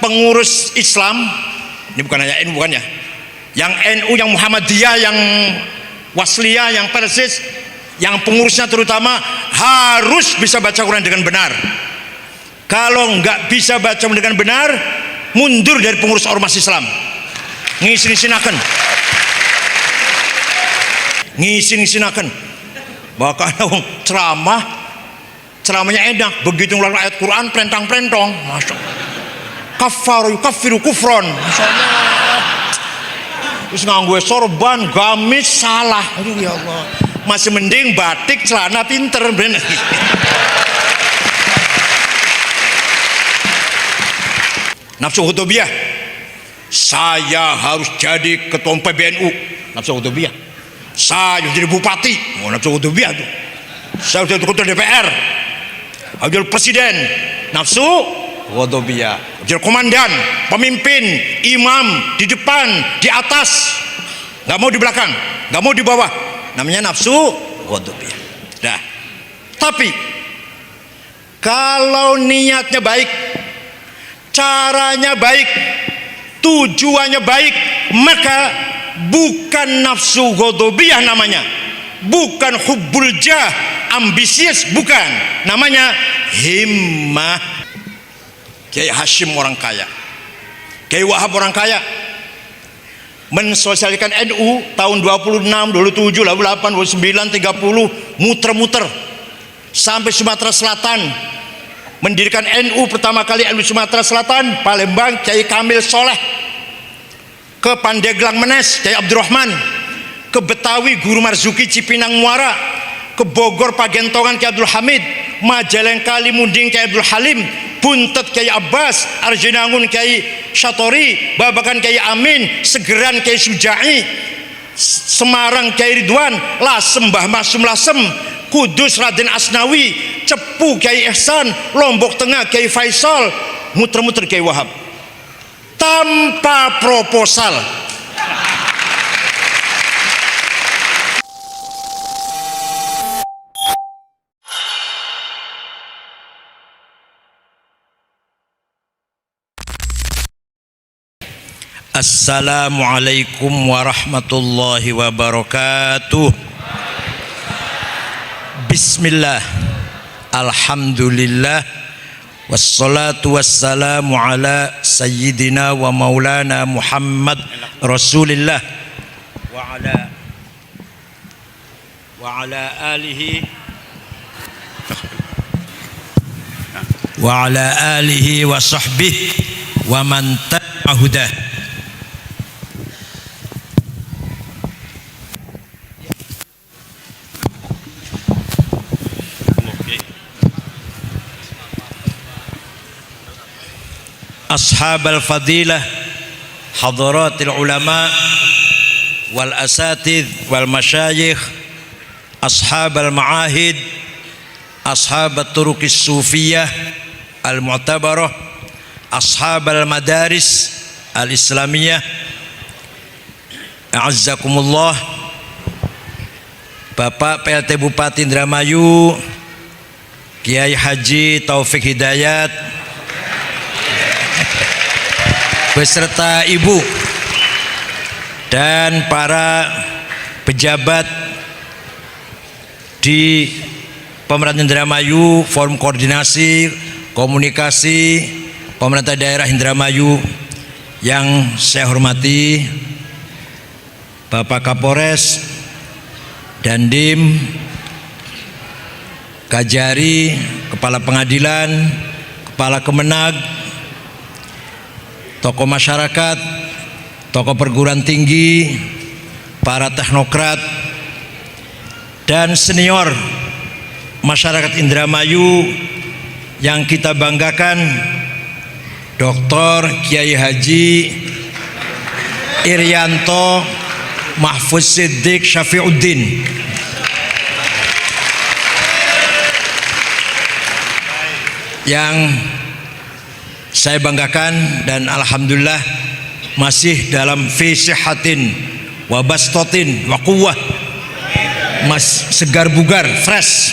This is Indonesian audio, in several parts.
pengurus Islam, ini bukan hanya NU, bukan ya, yang NU, yang Muhammadiyah, yang Wasliyah, yang Persis, yang pengurusnya terutama harus bisa baca Quran dengan benar. Kalau nggak bisa baca dengan benar, mundur dari pengurus ormas Islam. Ngisin-ngisinaken, ngisin-ngisinaken. Bahkan ceramahnya enak, begitu ngeluarin ayat Quran prentang-prentong, masya Allah. Kafaru kafiru kufron, masya Allah. Terus nganggo sorban, gamis salah. Aduh ya Allah. Masih mending batik celana pinter bener. Nafsu hutubiyah, saya harus jadi ketua PBNU. Nafsu hutubiyah. Saya harus jadi bupati. Oh, nafsu hutubiyah tuh. Saya harus jadi ketua DPR. Harus jadi presiden. Nafsu hutubiyah. Jadi komandan, pemimpin, imam, di depan, di atas. Nggak mau di belakang, nggak mau di bawah. Namanya nafsu hutubiyah. Dah. Tapi kalau niatnya baik, caranya baik, tujuannya baik, maka bukan nafsu ghadabiyah namanya, bukan hubbul jah, ambisius, bukan, namanya himmah. Kiai Hashim orang kaya, Kiai Wahab orang kaya, mensosialisasikan NU tahun 26, 27, 28, 29, 30, muter-muter sampai Sumatera Selatan, mendirikan NU pertama kali NU Sumatera Selatan, Palembang, Kiai Kamil Soleh, ke Pandeglang Menes, Kiai Abdurrahman, ke Betawi, Guru Marzuki, Cipinang Muara, ke Bogor, Pagentongan, Kiai Abdul Hamid, Majalengka, Limunding, Kiai Abdul Halim, Buntet, Kiai Abbas, Arjunangun, Kiai Syatori, Babakan, Kiai Amin, Segeran, Kiai Sujai, Semarang, Kiai Ridwan, Lasem, Mbah Masum Lasem, Kudus, Raden Asnawi, Cepu, Kiai Ihsan, Lombok Tengah, Kiai Faisal, muter-muter Kiai Wahab tanpa proposal. Assalamualaikum warahmatullahi wabarakatuh. Bismillah, alhamdulillah, wassalatu wassalamu ala sayyidina wa maulana Muhammad Rasulillah wa ala alihi wa sahbihi wa man tabi'a hudah. Ashabal fadilah, hadaratil ulama wal asatidh wal masyayikh, ashabal ma'ahid, ashabat turuqis sufiyah al mu'tabarah, ashabal madaris al islamiyah, a'azzakumullah. Bapak PLT Bupati Indramayu Kiai Haji Taufik Hidayat beserta ibu dan para pejabat di Pemerintah Indramayu, Forum Koordinasi Komunikasi Pemerintah Daerah Indramayu yang saya hormati, Bapak Kapolres, Dandim, Kajari, Kepala Pengadilan, Kepala Kemenag, tokoh masyarakat, tokoh perguruan tinggi, para teknokrat, dan senior masyarakat Indramayu yang kita banggakan, Dr. Kiai Haji Irianto Mahfuz Siddiq Syafiuddin, yang saya banggakan dan alhamdulillah masih dalam fi sihatin wa bastotin wa quwwah, mas segar bugar, fresh,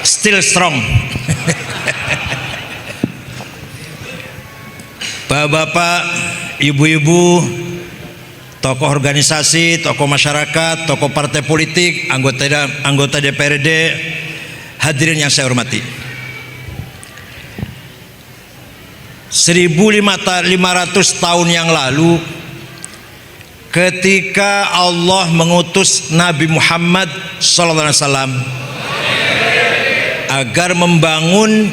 still strong. Bapak-bapak, ibu-ibu, tokoh organisasi, tokoh masyarakat, tokoh partai politik, anggota DPRD, hadirin yang saya hormati. 1500 tahun yang lalu, ketika Allah mengutus Nabi Muhammad SAW agar membangun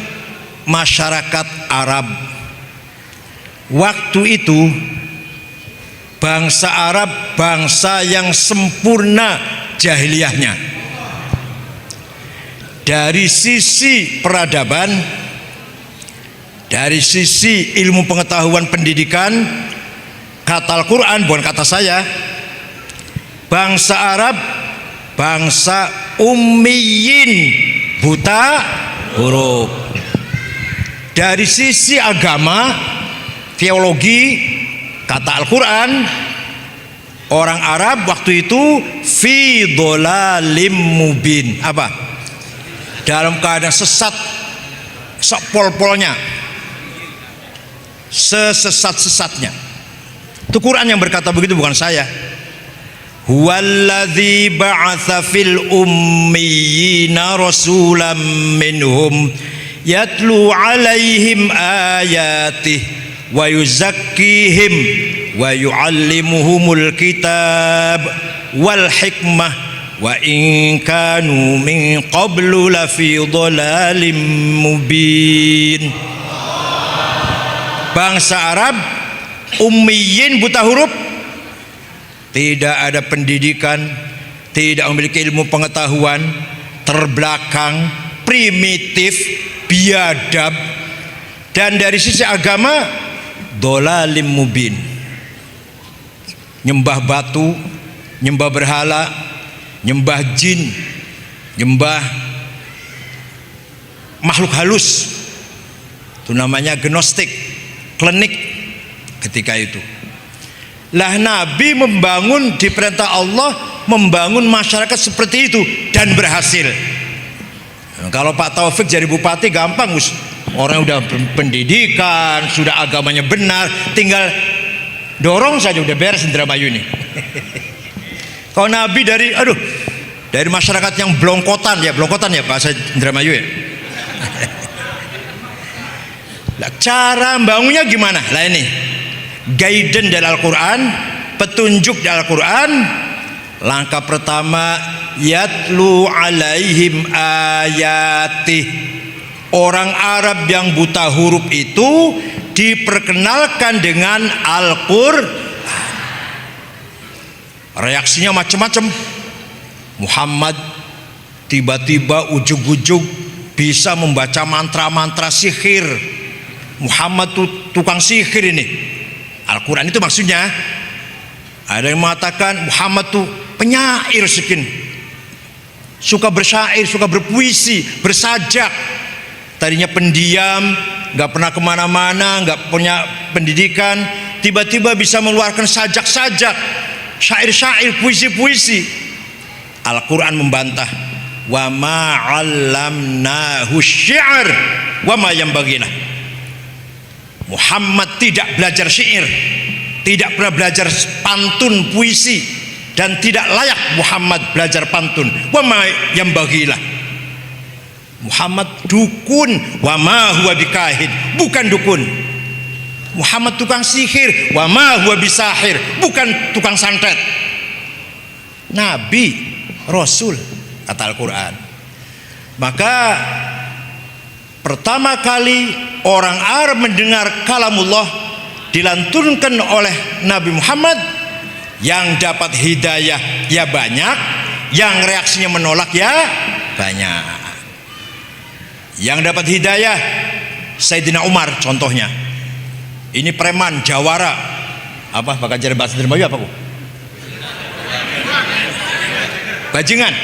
masyarakat Arab, waktu itu bangsa Arab bangsa yang sempurna jahiliyahnya. Dari sisi peradaban, dari sisi ilmu pengetahuan pendidikan, kata Al-Quran bukan kata saya, bangsa Arab bangsa ummiyin, buta huruf. Dari sisi agama, teologi, kata Al-Quran, orang Arab waktu itu fi dhalalim mubin. Apa? Dalam keadaan sesat, sepol-polnya, sesesat-sesatnya. Itu Quran yang berkata begitu, bukan saya. Huwallazi ba'atsa fil ummiyina rasulam minhum yatlu alaihim ayatih wa yuzakkihim wa yuallimuhumul kitab wal hikmah wa in kanu min qablu lafi dhalalim mubin. Bangsa Arab ummiyin, buta huruf, tidak ada pendidikan, tidak memiliki ilmu pengetahuan, terbelakang, primitif, biadab, dan dari sisi agama dhalalim mubin. Nyembah batu, nyembah berhala, nyembah jin, nyembah makhluk halus. Itu namanya gnostik, klenik ketika itu. Lah Nabi membangun, diperintah Allah membangun masyarakat seperti itu dan berhasil. Kalau Pak Taufik jadi bupati gampang, orang udah pendidikan, sudah agamanya benar, tinggal dorong saja udah beres Indramayu ini. Kalau Nabi dari masyarakat yang blongkotan ya bahasa Indramayu ya. Lah, cara membangunnya gimana? Lah ini guidance dari Al-Quran, petunjuk dari Al-Quran. Langkah pertama, yatlu alaihim ayatih. Orang Arab yang buta huruf itu diperkenalkan dengan Al-Quran. Reaksinya macam-macam. Muhammad tiba-tiba ujug-ujug bisa membaca mantra-mantra sihir. Muhammad tuh tukang sihir ini. Al-Quran itu maksudnya. Ada yang mengatakan Muhammad tuh penyair sekin, suka bersyair, suka berpuisi, bersajak. Tadinya pendiam, gak pernah kemana-mana, gak punya pendidikan, tiba-tiba bisa mengeluarkan sajak-sajak, syair-syair, puisi-puisi. Al-Quran membantah, wa ma'allamnahu syi'r wa ma yanbaghilah. Muhammad tidak belajar syair, tidak pernah belajar pantun, puisi, dan tidak layak Muhammad belajar pantun. Wa ma yanbaghilah. Muhammad dukun, wa ma huwa bikahin, bukan dukun. Muhammad tukang sihir, wa ma huwa bisahir, bukan tukang santet. Nabi, Rasul, kata Al-Quran. Maka pertama kali orang Arab mendengar kalamullah dilantunkan oleh Nabi Muhammad, yang dapat hidayah ya banyak, yang reaksinya menolak ya banyak. Yang dapat hidayah Sayyidina Umar contohnya. Ini preman jawara, apa bahkan jadi bahasa Indramayu apa kok? Bajingan,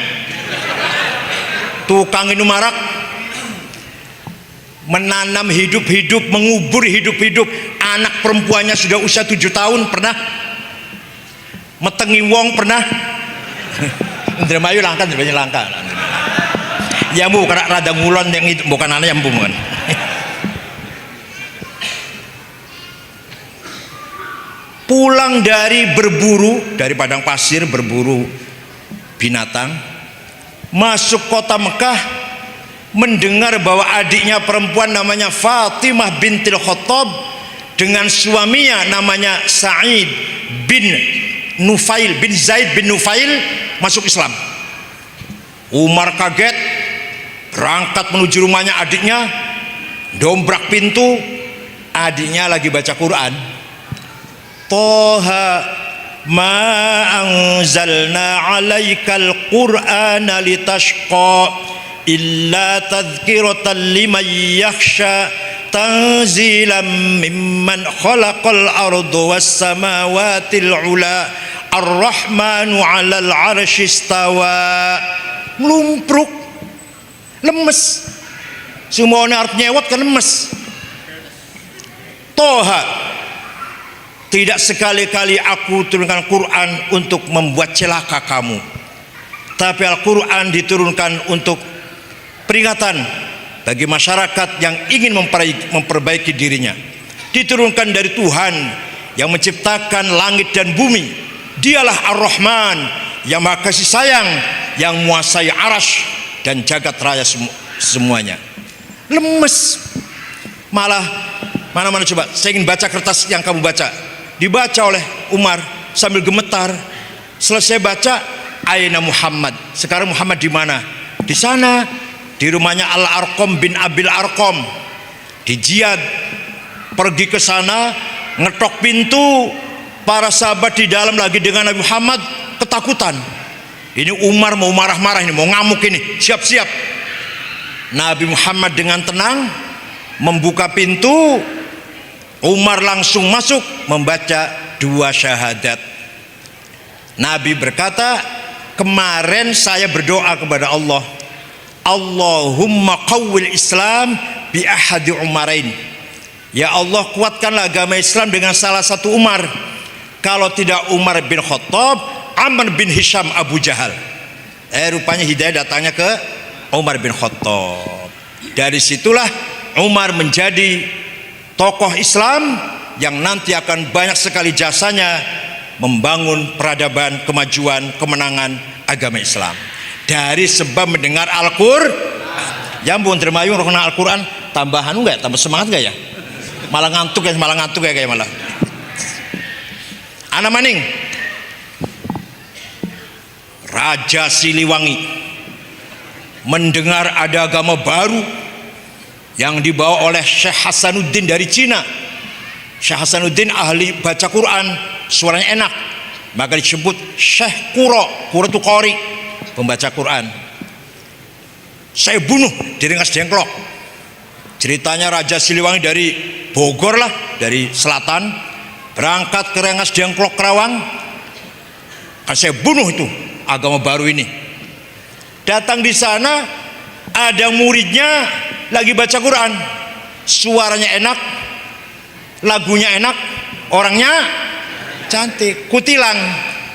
tukang minum arak, menanam hidup-hidup, mengubur hidup-hidup. Anak perempuannya sudah usia 7 tahun pernah, metengi wong pernah. Indramayu langka, Indramayu langka. Ya bu, karena rada ngulon yang itu bukan anak yang bu kan. pulang dari berburu, dari padang pasir berburu binatang, masuk kota Mekah, mendengar bahwa adiknya perempuan namanya Fatimah bintil Khattab dengan suaminya namanya Sa'id bin Nufail bin Zaid bin Nufail masuk Islam. Umar kaget, berangkat menuju rumahnya adiknya, dobrak pintu, adiknya lagi baca Quran. Toha ma anzalna alaikal Qur'ana litashqa illa tadhkiratan liman yakhsha tanzilan mimman khalaqal arda was samawatil ula ar-rahmanu 'alal 'arsy istawa. Lumpruk, lemes, semuanya artinya nyewot kan lemes. Toha, tidak sekali-kali aku turunkan Quran untuk membuat celaka kamu, tapi Al-Quran diturunkan untuk peringatan bagi masyarakat yang ingin memperbaiki dirinya. Diturunkan dari Tuhan yang menciptakan langit dan bumi. Dialah Ar-Rahman yang maha kasih sayang, yang menguasai arasy dan jagat raya semuanya. Lemes, malah mana-mana coba, saya ingin baca kertas yang kamu baca. Dibaca oleh Umar sambil gemetar. Selesai baca, Aina Muhammad, sekarang Muhammad di mana? Di sana, di rumahnya Al-Arqam bin Abil Arqam di Jiyad. Pergi ke sana, ngetok pintu, para sahabat di dalam lagi dengan Nabi Muhammad ketakutan. Ini Umar mau marah-marah, ini mau ngamuk, ini siap-siap. Nabi Muhammad dengan tenang membuka pintu. Umar langsung masuk membaca 2 syahadat. Nabi berkata, kemarin saya berdoa kepada Allah, Allahumma qawwil Islam bi ahadi Umarain. Ya Allah, kuatkanlah agama Islam dengan salah satu Umar. Kalau tidak Umar bin Khattab, Amr bin Hisham Abu Jahal. Rupanya hidayah datangnya ke Umar bin Khattab. Dari situlah Umar menjadi tokoh Islam yang nanti akan banyak sekali jasanya membangun peradaban, kemajuan, kemenangan agama Islam. Dari sebab mendengar Al-Qur'an. Ya ampun, Dermayu kenal Al-Qur'an, tambahan enggak? Tambah semangat enggak ya? Malah ngantuk ya kayak malah. Ana maning Raja Siliwangi mendengar ada agama baru yang dibawa oleh Syekh Hasanuddin dari Cina. Syekh Hasanuddin ahli baca Quran, suaranya enak, maka disebut Syekh Qura. Qura itu qori, pembaca Quran. Saya bunuh di Rengas Dengklok. Ceritanya Raja Siliwangi dari Bogor lah, dari selatan, berangkat ke Rengas Dengklok Kerawang. Saya bunuh itu agama baru ini. Datang di sana, ada muridnya lagi baca Quran, suaranya enak, lagunya enak, orangnya cantik, kutilang,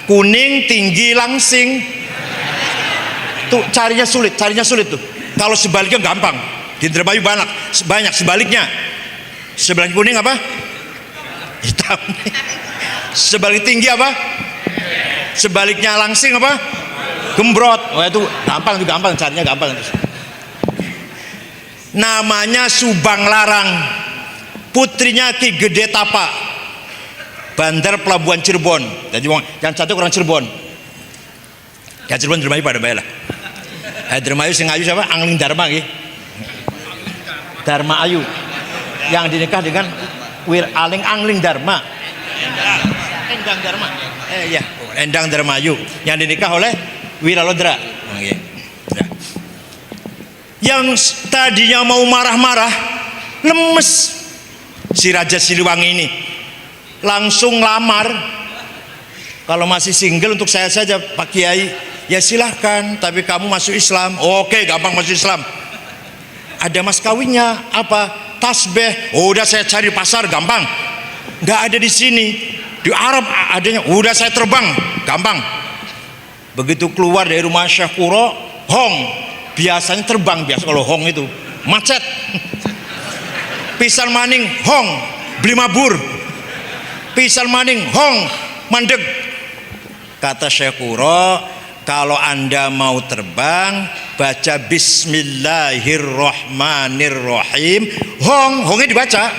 kuning, tinggi, langsing. Tuh carinya sulit tuh. Kalau sebaliknya gampang, di Indramayu banyak sebaliknya. Sebalik kuning apa? Hitam. Sebalik tinggi apa? Sebaliknya langsing apa? Gembrot. Wah itu gampang carinya gampang. Namanya Subang Larang, putrinya Ki Gede Tapa, Bandar Pelabuhan Cirebon. Jadi yang satu orang Cirebon. Ya Cirebon Dermayu pada bayar lah. Dermayu sing ayu siapa? Angling Dharma nggih. Dharma Ayu. Yang dinikah dengan Aling Angling Dharma. Endang Dharma. Ya, Endang Dharmayu yang dinikah oleh Wiralodra. Okay. Ya. Yang tadinya mau marah-marah, lemes si Raja Siliwangi ini, langsung lamar. Kalau masih single untuk saya saja Pak Kiai, ya silahkan, tapi kamu masuk Islam. Oke, gampang masuk Islam. Ada mas kawinnya apa? Tasbih. Oh, udah saya cari pasar, gampang. Nggak ada di sini. Di Arab adanya. Udah saya terbang, gampang. Begitu keluar dari rumah Syekh Qura, hong. Biasanya terbang, biasa kalau hong itu macet. Pisan maning, hong. Beli mabur. pisal maning hong mandeg. Kata Syekh Quro, kalau Anda mau terbang baca bismillahirrahmanirrahim, hongnya dibaca.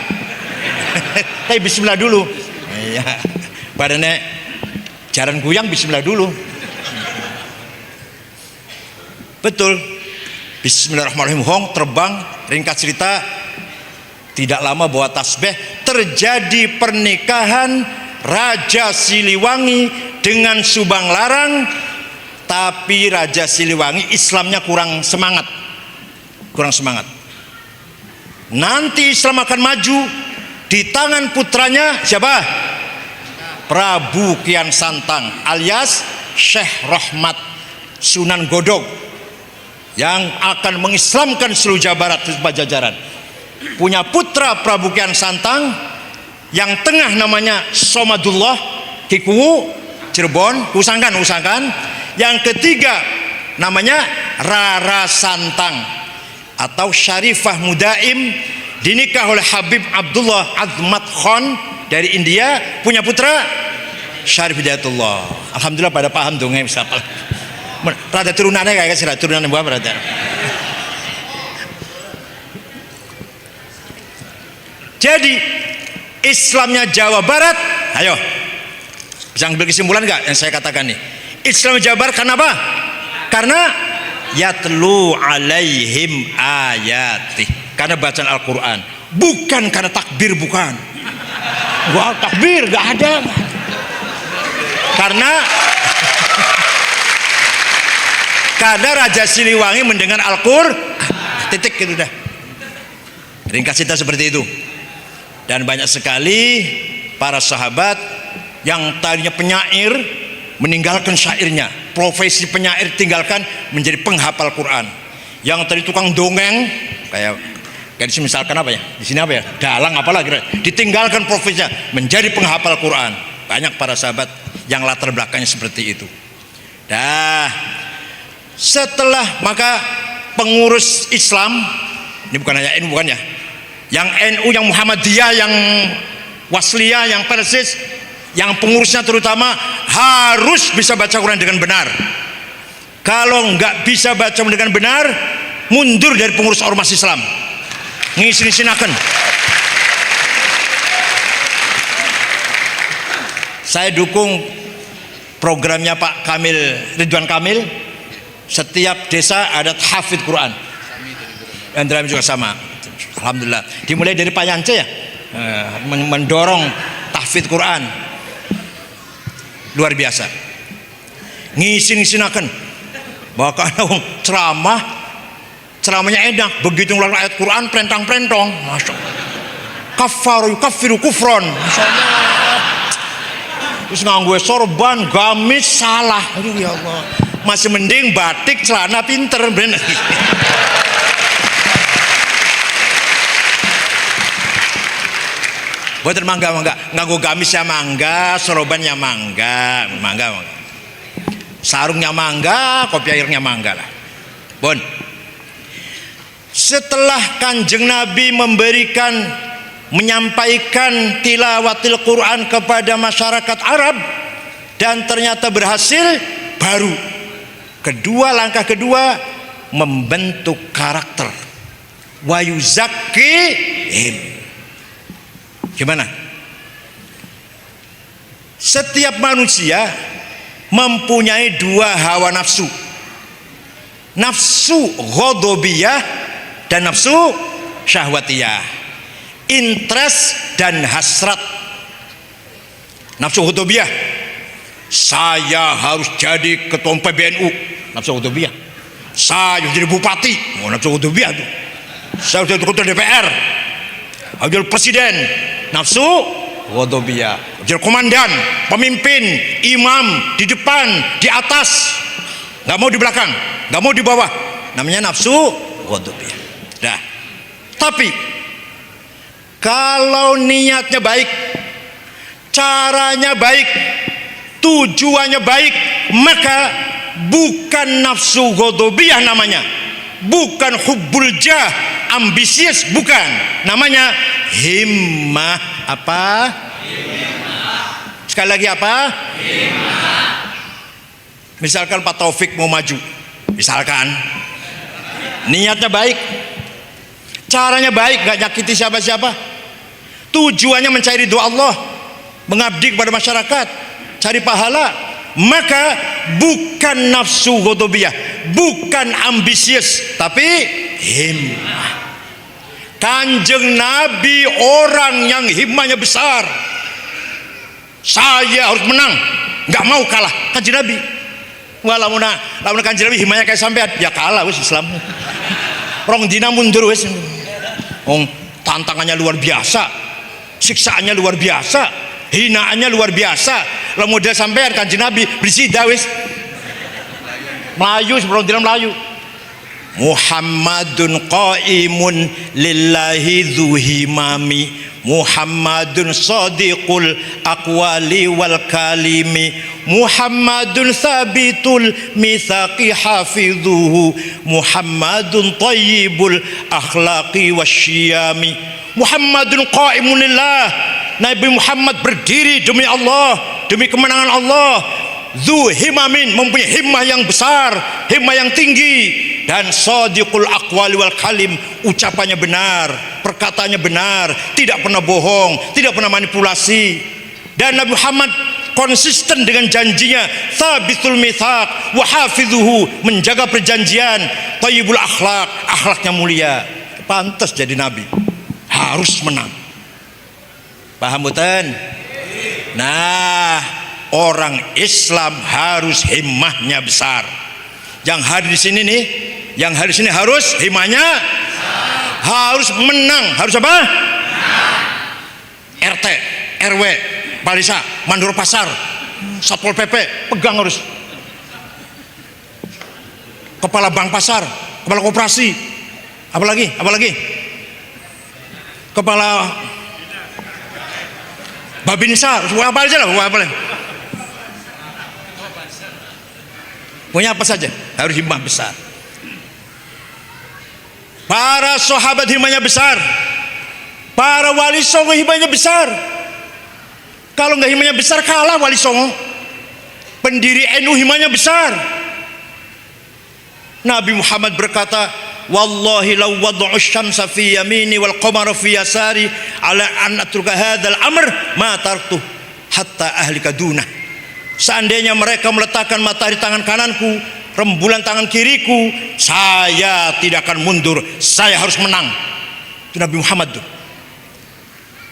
Tapi bismillah dulu. Iya. Padahal jaran guyang bismillah dulu. Betul. Bismillahirrahmanirrahim, hong terbang. Ringkas cerita, tidak lama bawa tasbih, terjadi pernikahan Raja Siliwangi dengan Subang Larang. Tapi Raja Siliwangi Islamnya kurang semangat. Nanti Islam akan maju di tangan putranya siapa? Prabu Kian Santang alias Syekh Rahmat Sunan Godog, yang akan mengislamkan seluruh Jawa Barat di Pajajaran. Punya putra Prabu Kian Santang, yang tengah namanya Somadullah Kikuwu Cirebon, usahakan. Yang ketiga namanya Rara Santang atau Syarifah Mudaim, dinikah oleh Habib Abdullah Azmat Khan dari India, punya putra Syarif Hidayatullah. Alhamdulillah pada paham dong, bisa apa? Rada turunannya kayak sih, turunannya buah berarti. Jadi Islamnya Jawa Barat, ayo bisa ambil kesimpulan nggak yang saya katakan nih? Islam Jawa Barat karena apa? Karena yatlu alaihim ayati, karena bacaan Al-Quran, bukan karena takbir, bukan. Wah, takbir nggak ada. Karena Raja Siliwangi mendengar Al-Qur'an, titik gitu dah. Ringkas cerita seperti itu. Dan banyak sekali para sahabat yang tadinya penyair meninggalkan syairnya, profesi penyair tinggalkan menjadi penghafal Quran. Yang tadi tukang dongeng kayak di sini misalkan apa ya? Di sini apa ya? Dalang apalah kira, ditinggalkan profesinya menjadi penghafal Quran. Banyak para sahabat yang latar belakangnya seperti itu. Dah, setelah maka pengurus Islam, ini bukan hanya NU, bukan ya, yang NU, yang Muhammadiyah, yang Wasliyah, yang Persis, yang pengurusnya terutama harus bisa baca Quran dengan benar. Kalau nggak bisa baca dengan benar, mundur dari pengurus ormas Islam, ngisin-isinaken. Saya dukung programnya Pak Kamil, Ridwan Kamil. Setiap desa ada hafid Quran, dan dalam juga sama. Alhamdulillah, dimulai dari Pak Yance ya, mendorong tahfidz Quran, luar biasa. Ngisin-ngisinaken, bahkan ceramahnya enak, begitu ngeluarin ayat Quran prentang-prentong, masya Allah. Kafaru kafiru kufron, masya Allah. Terus nganggo sorban, gamis salah, aduh ya Allah. Masih mending batik celana pinter bener. Buat mangga nganggo gamisnya mangga, sorobannya mangga. Sarungnya mangga, kopi airnya mangga lah. Bon. Setelah Kanjeng Nabi menyampaikan tilawatil Quran kepada masyarakat Arab dan ternyata berhasil, baru langkah kedua membentuk karakter wa yuzakkihim. Gimana? Setiap manusia mempunyai dua hawa nafsu, nafsu ghadabiyah dan nafsu syahwatiyah, interest dan hasrat. Nafsu ghadabiyah, saya harus jadi ketua PBNU, nafsu ghadabiyah. Saya harus jadi bupati, nafsu ghadabiyah tuh. Saya harus jadi ketua DPR, harus jadi presiden, nafsu ghadabiyah. Jadi komandan, pemimpin, imam, di depan, di atas, nggak mau di belakang, nggak mau di bawah, namanya nafsu ghadabiyah. Dah. Tapi kalau niatnya baik, caranya baik, tujuannya baik, maka bukan nafsu ghadabiyah namanya, bukan hubbul jah, ambisius, bukan, namanya himmah. Apa? Sekali lagi apa? Misalkan Pak Taufik mau maju, misalkan niatnya baik, caranya baik, gak nyakiti siapa-siapa, tujuannya mencari doa Allah, mengabdi kepada masyarakat, cari pahala, maka bukan nafsu ghadabiyah, bukan ambisius, tapi himmah. Kanjeng Nabi orang yang himmahnya besar. Saya harus menang, nggak mau kalah. Kanjeng Nabi, lamun Kanjeng Nabi himmahnya kayak sampean, ya kalah wis Islam. Rong dina mundur wis. Tantangannya luar biasa, siksaannya luar biasa, hinaannya luar biasa. Lah model sampean Kanjeng Nabi bersida wis. Melayu sebelum dina melayu. Muhammadun qaimun lillahi dzuhimami, Muhammadun sadiqul aqwali wal kalimi, Muhammadun sabitul mitsaqi hafidhuhu, Muhammadun tayyibul akhlaqi wasyiyami. Muhammadun qaimun lillah, Nabi Muhammad berdiri demi Allah, demi kemenangan Allah. Dzuhimamin, mempunyai himmah yang besar, himmah yang tinggi, dan sadiqul aqwali wal kalim, ucapannya benar, perkataannya benar, tidak pernah bohong, tidak pernah manipulasi. Dan Nabi Muhammad konsisten dengan janjinya, tsabitul mitsaq wa hafidhuhu, menjaga perjanjian, thayyibul akhlak, akhlaknya mulia. Pantas jadi nabi, harus menang. Paham mboten? Nah, orang Islam harus himmahnya besar. Yang hadir di sini nih, yang hadir di sini harus himmahnya harus menang. Harus apa? RT, RW, Balisa, Mandor Pasar, Satpol PP, pegang harus. Kepala Bank Pasar, kepala koperasi, apalagi? Kepala Babinsa, apa aja lah, apa. Punya apa saja harus himmah besar. Para sahabat himmahnya besar, para wali songo himmahnya besar. Kalau nggak himmahnya besar kalah wali songo. Pendiri NU himmahnya besar. Nabi Muhammad berkata, wallahi law wad'u syamsa fi yamini wal qamara fi yasari ala an atruka hadzal amr ma taraktu hatta ahlika dunah. Seandainya mereka meletakkan matahari tangan kananku, rembulan tangan kiriku, saya tidak akan mundur, saya harus menang. Itu Nabi Muhammad tuh.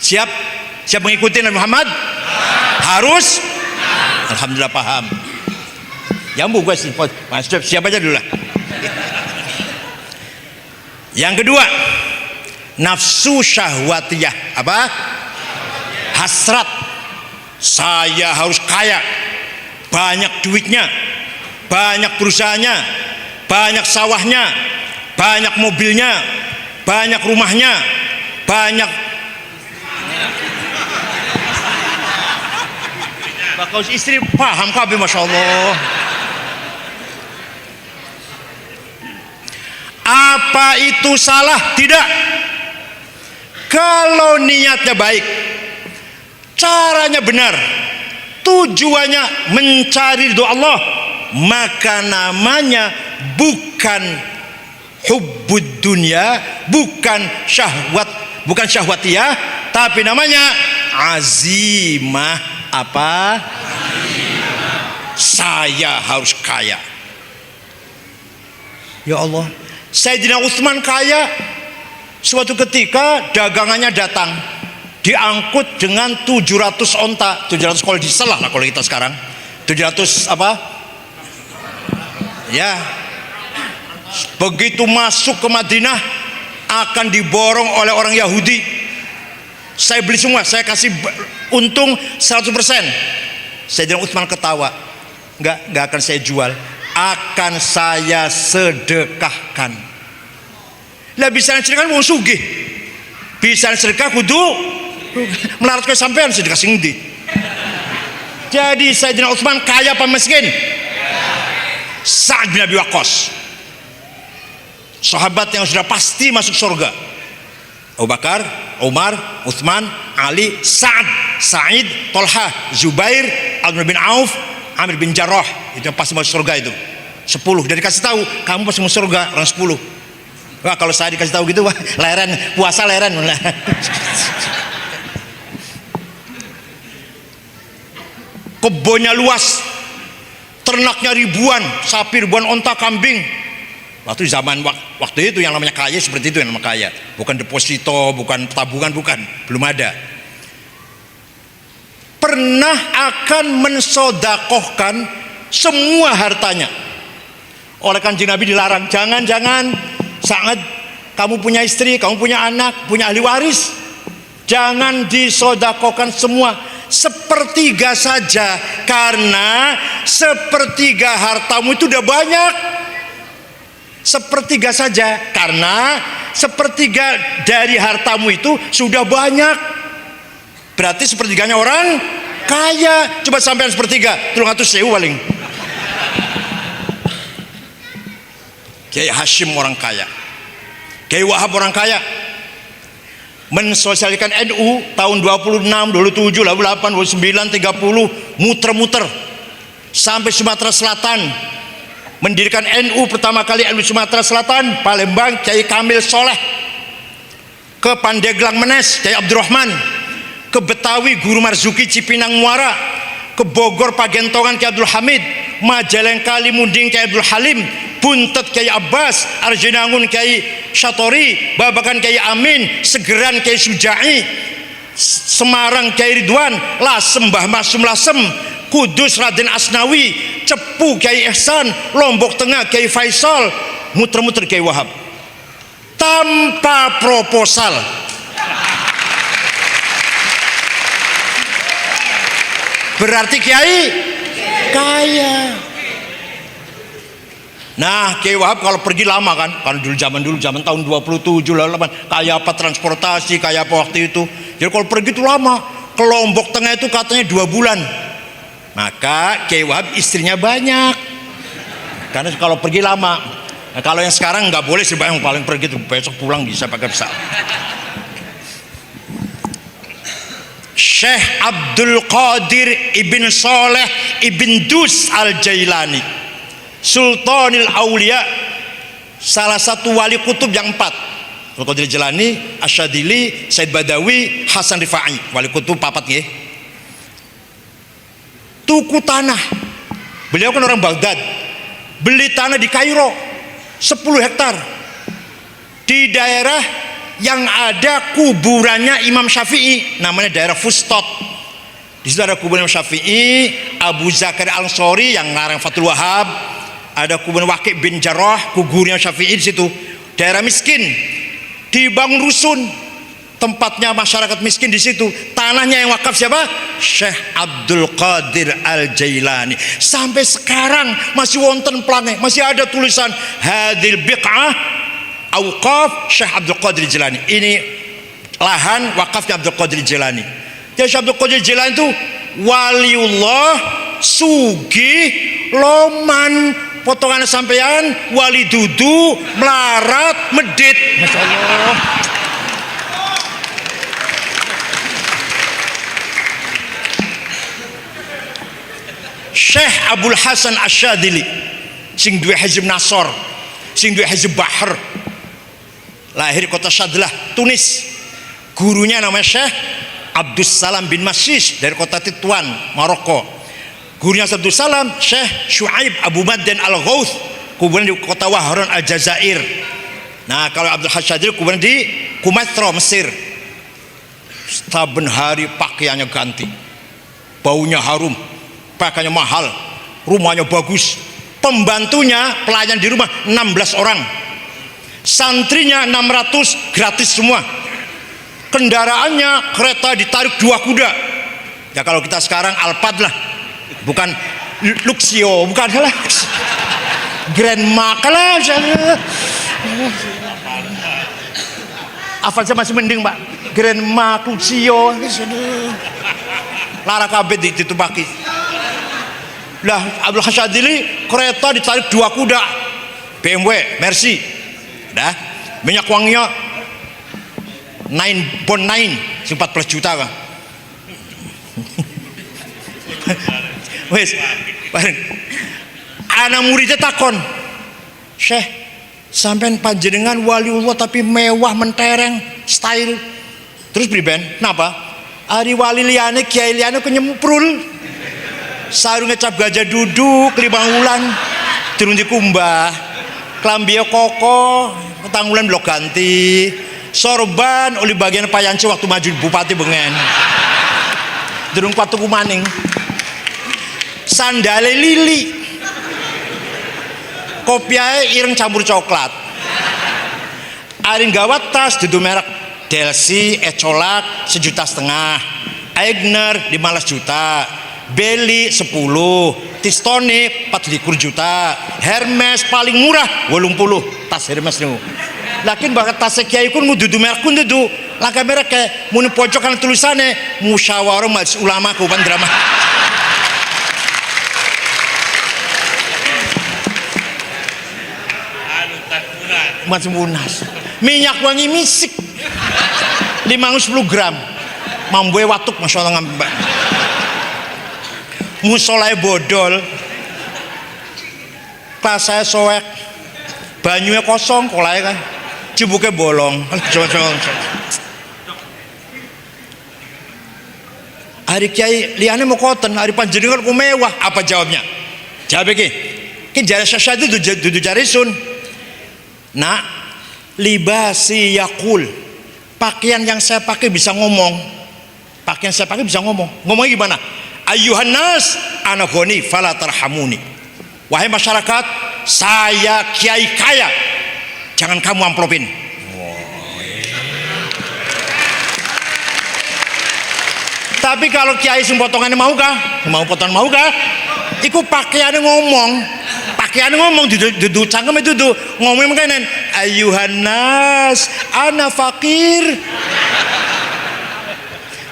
Siap mengikuti Nabi Muhammad? Harus. Alhamdulillah paham. Jambu gue sih, siap aja dulu lah. Yang kedua, nafsu syahwatiyah. Apa? Hasrat. Saya harus kaya, banyak duitnya, banyak perusahaannya, banyak sawahnya, banyak mobilnya, banyak rumahnya, banyak. Bakal istri paham kabeh, masya Allah. Apa itu salah? Tidak. Kalau niatnya baik, caranya benar, tujuannya mencari ridho Allah, maka namanya bukan hubbud dunya, bukan syahwat, bukan syahwatiyah, tapi namanya azimah. Apa? Azimah. Saya harus kaya. Ya Allah, Sayyidina Utsman kaya. Suatu ketika dagangannya datang, diangkut dengan 700 onta, 700 kalau diselah lah kalau kita sekarang, 700 apa? Ya, begitu masuk ke Madinah akan diborong oleh orang Yahudi. Saya beli semua, saya kasih untung 100%. Sayyidina Utsman ketawa, nggak akan saya jual, akan saya sedekahkan. Lah bisa sedekah wong sugih, bisa sedekah kudu melarat ke sampean sedekah sing ndi. Jadi Sayyidina Utsman kaya apa miskin? Sa'ad bin Abi Waqqas, sahabat yang sudah pasti masuk surga. Abu Bakar, Umar, Utsman, Ali, Sa'ad. Sa'id, Tolha, Zubair, Abdurrahman bin Auf, Amir bin Jarrah. Itu yang pasti masuk surga itu. 10. Dan dikasih tahu kamu pasti masuk surga, orang 10. Wah, kalau saya dikasih tahu gitu, wah, leren, puasa leren. Kebunnya luas, ternaknya ribuan, sapi ribuan, onta, kambing. Waktu zaman waktu itu yang namanya kaya seperti itu, yang namanya kaya. Bukan deposito, bukan tabungan, bukan, belum ada. Pernah akan mensodakohkan semua hartanya. Oleh Kanjeng Nabi dilarang, jangan saat kamu punya istri, kamu punya anak, punya ahli waris, jangan disodakohkan semua, sepertiga saja, karena sepertiga hartamu itu udah banyak. Sepertiga saja, karena sepertiga dari hartamu itu sudah banyak. Berarti sepertiganya orang kaya. Coba sampean sepertiga 300.000 paling. Kiai Hashim orang kaya, Kiai Wahab orang kaya, mensosialisasikan NU tahun 26, 27, 28, 29, 30, muter-muter sampai Sumatera Selatan, mendirikan NU pertama kali NU Sumatera Selatan, Palembang, Kiai Kamil Soleh, ke Pandeglang Menes, Kiai Abdurrahman, ke Betawi, Guru Marzuki, Cipinang Muara, ke Bogor, Pagentongan, Kiai Abdul Hamid, Majalengka, Limunding, Kiai Abdul Halim, Buntet, Kiai Abbas, Arjunangun, Kiai Syatori, Babakan, Kiai Amin, Segeran, Kiai Sujai, Semarang, Kiai Ridwan, Lasem, Mbah Masum Lasem, Kudus, Raden Asnawi, Cepu, Kiai Ihsan, Lombok Tengah, Kiai Faisal, muter-muter Kiai Wahab tanpa proposal. Berarti Kiai kaya. Nah, Kiai Wahab kalau pergi lama kan, kalau dulu zaman tahun 27 lah, kayak apa transportasi, kayak apa waktu itu. Jadi kalau pergi itu lama. Ke Lombok Tengah itu katanya 2 bulan. Maka Kiai Wahab istrinya banyak. Karena kalau pergi lama. Nah, kalau yang sekarang nggak boleh sih, yang paling pergi itu besok pulang bisa pakai pesawat. Syekh Abdul Qadir Ibn Soleh Ibn Dus Al-Jailani, Sultanil Aulia, salah satu wali kutub yang 4. Abdul Qadir Jailani, Asyadili, Said Badawi, Hasan Rifai, wali kutub 4 ya. Tuku tanah. Beliau kan orang Baghdad. Beli tanah di Kairo 10 hektar di daerah yang ada kuburannya Imam Syafi'i, namanya daerah Fustot. Di situ ada kuburan Imam Syafi'i, Abu Zakaria Al-Ansori yang ngarang Fathul Wahab, ada kuburan Waqi' bin Jarrah, kuburnya Syafi'i di situ. Daerah miskin, dibangun rusun, tempatnya masyarakat miskin di situ. Tanahnya yang wakaf siapa? Syekh Abdul Qadir Al-Jailani. Sampai sekarang masih wonten plane, masih ada tulisan hadil biq'ah Auqaf Syekh Abdul Qadir Jilani. Ini lahan wakafnya Abdul Qadir Jilani. Jadi Syekh Abdul Qadir Jilani itu waliullah, sugih, loman, potongan sampean, wali dudu, melarat, medit. Masya Allah. Syekh Abdul Hasan Asyadili, sing duwe Hizb Nasor, sing duwe Hizb Bahr, lahir kota Syadlah, Tunis. Gurunya namanya Syekh Abdus Salam bin Masis dari kota Tituan, Maroko. Gurunya Abdus Salam Syekh Syuaib Abu Madden Al-Ghauth, kuburan di kota Wahran Al-Jazair. Nah, kalau Abdul Hasyadil kuburan di Kumaitro, Mesir. Saben hari pakaiannya ganti, baunya harum, pakaiannya mahal, rumahnya bagus, pembantunya pelayan di rumah 16 orang, santrinya 600 gratis semua, kendaraannya kereta ditarik 2 kuda. Ya kalau kita sekarang Alphard lah, bukan Luxio, bukan lah, Grand Mark lah. Avanza masih mending Pak, Grand Mark, Luxio, lara kabeh ditupaki. Lah Abdul Hasyadili kereta ditarik 2 kuda, BMW, Mercy, dah minyak wanginya 9 14 juta kan. Wes bareng anak muridnya takon, Syekh sampean panjenengan waliullah tapi mewah mentereng style, terus priben kenapa? Ari wali liyane kiai liyane kenyemprul sarung ngecap gajah duduk 5 wulan turun dikumbah klambi koko petanggulan blok ganti sorban oleh bagian payanci waktu maju bupati Bengen durung patuku maning sandale lili kopiae ireng campur coklat arin gawat tas dudu merek Delsi Ecolak 1,5 juta Aigner 15 juta Beli 10 Tistonic 24 juta Hermes paling murah 80 tas Hermes niku lakin bakat tas kiai kun dudu merek kun dudu langkah merek kayak mun pojokan tulisannya musyawarah majelis ulama ku drama macam munas minyak wangi misik 510 gram mamboe watuk masya Allah ngambak musolai bodol pas saya soek banyunya kosong kolai kan cibuknya bolong hari kiai liane mau koten hari panjenengan ku mewah apa jawabnya jawabnya ki jari syasyad itu dudu jarisun nak libasi yakul pakaian yang saya pakai bisa ngomong ngomongnya gimana ayuhan nas ana ghani fala tarhamuni wahai masyarakat saya kiai kaya jangan kamu amplopin tapi kalau kiai sing potongannya mau kah iku pakaiannya ngomong dudu cangkem itu tuh ngomong makanan ayuhan nas ana fakir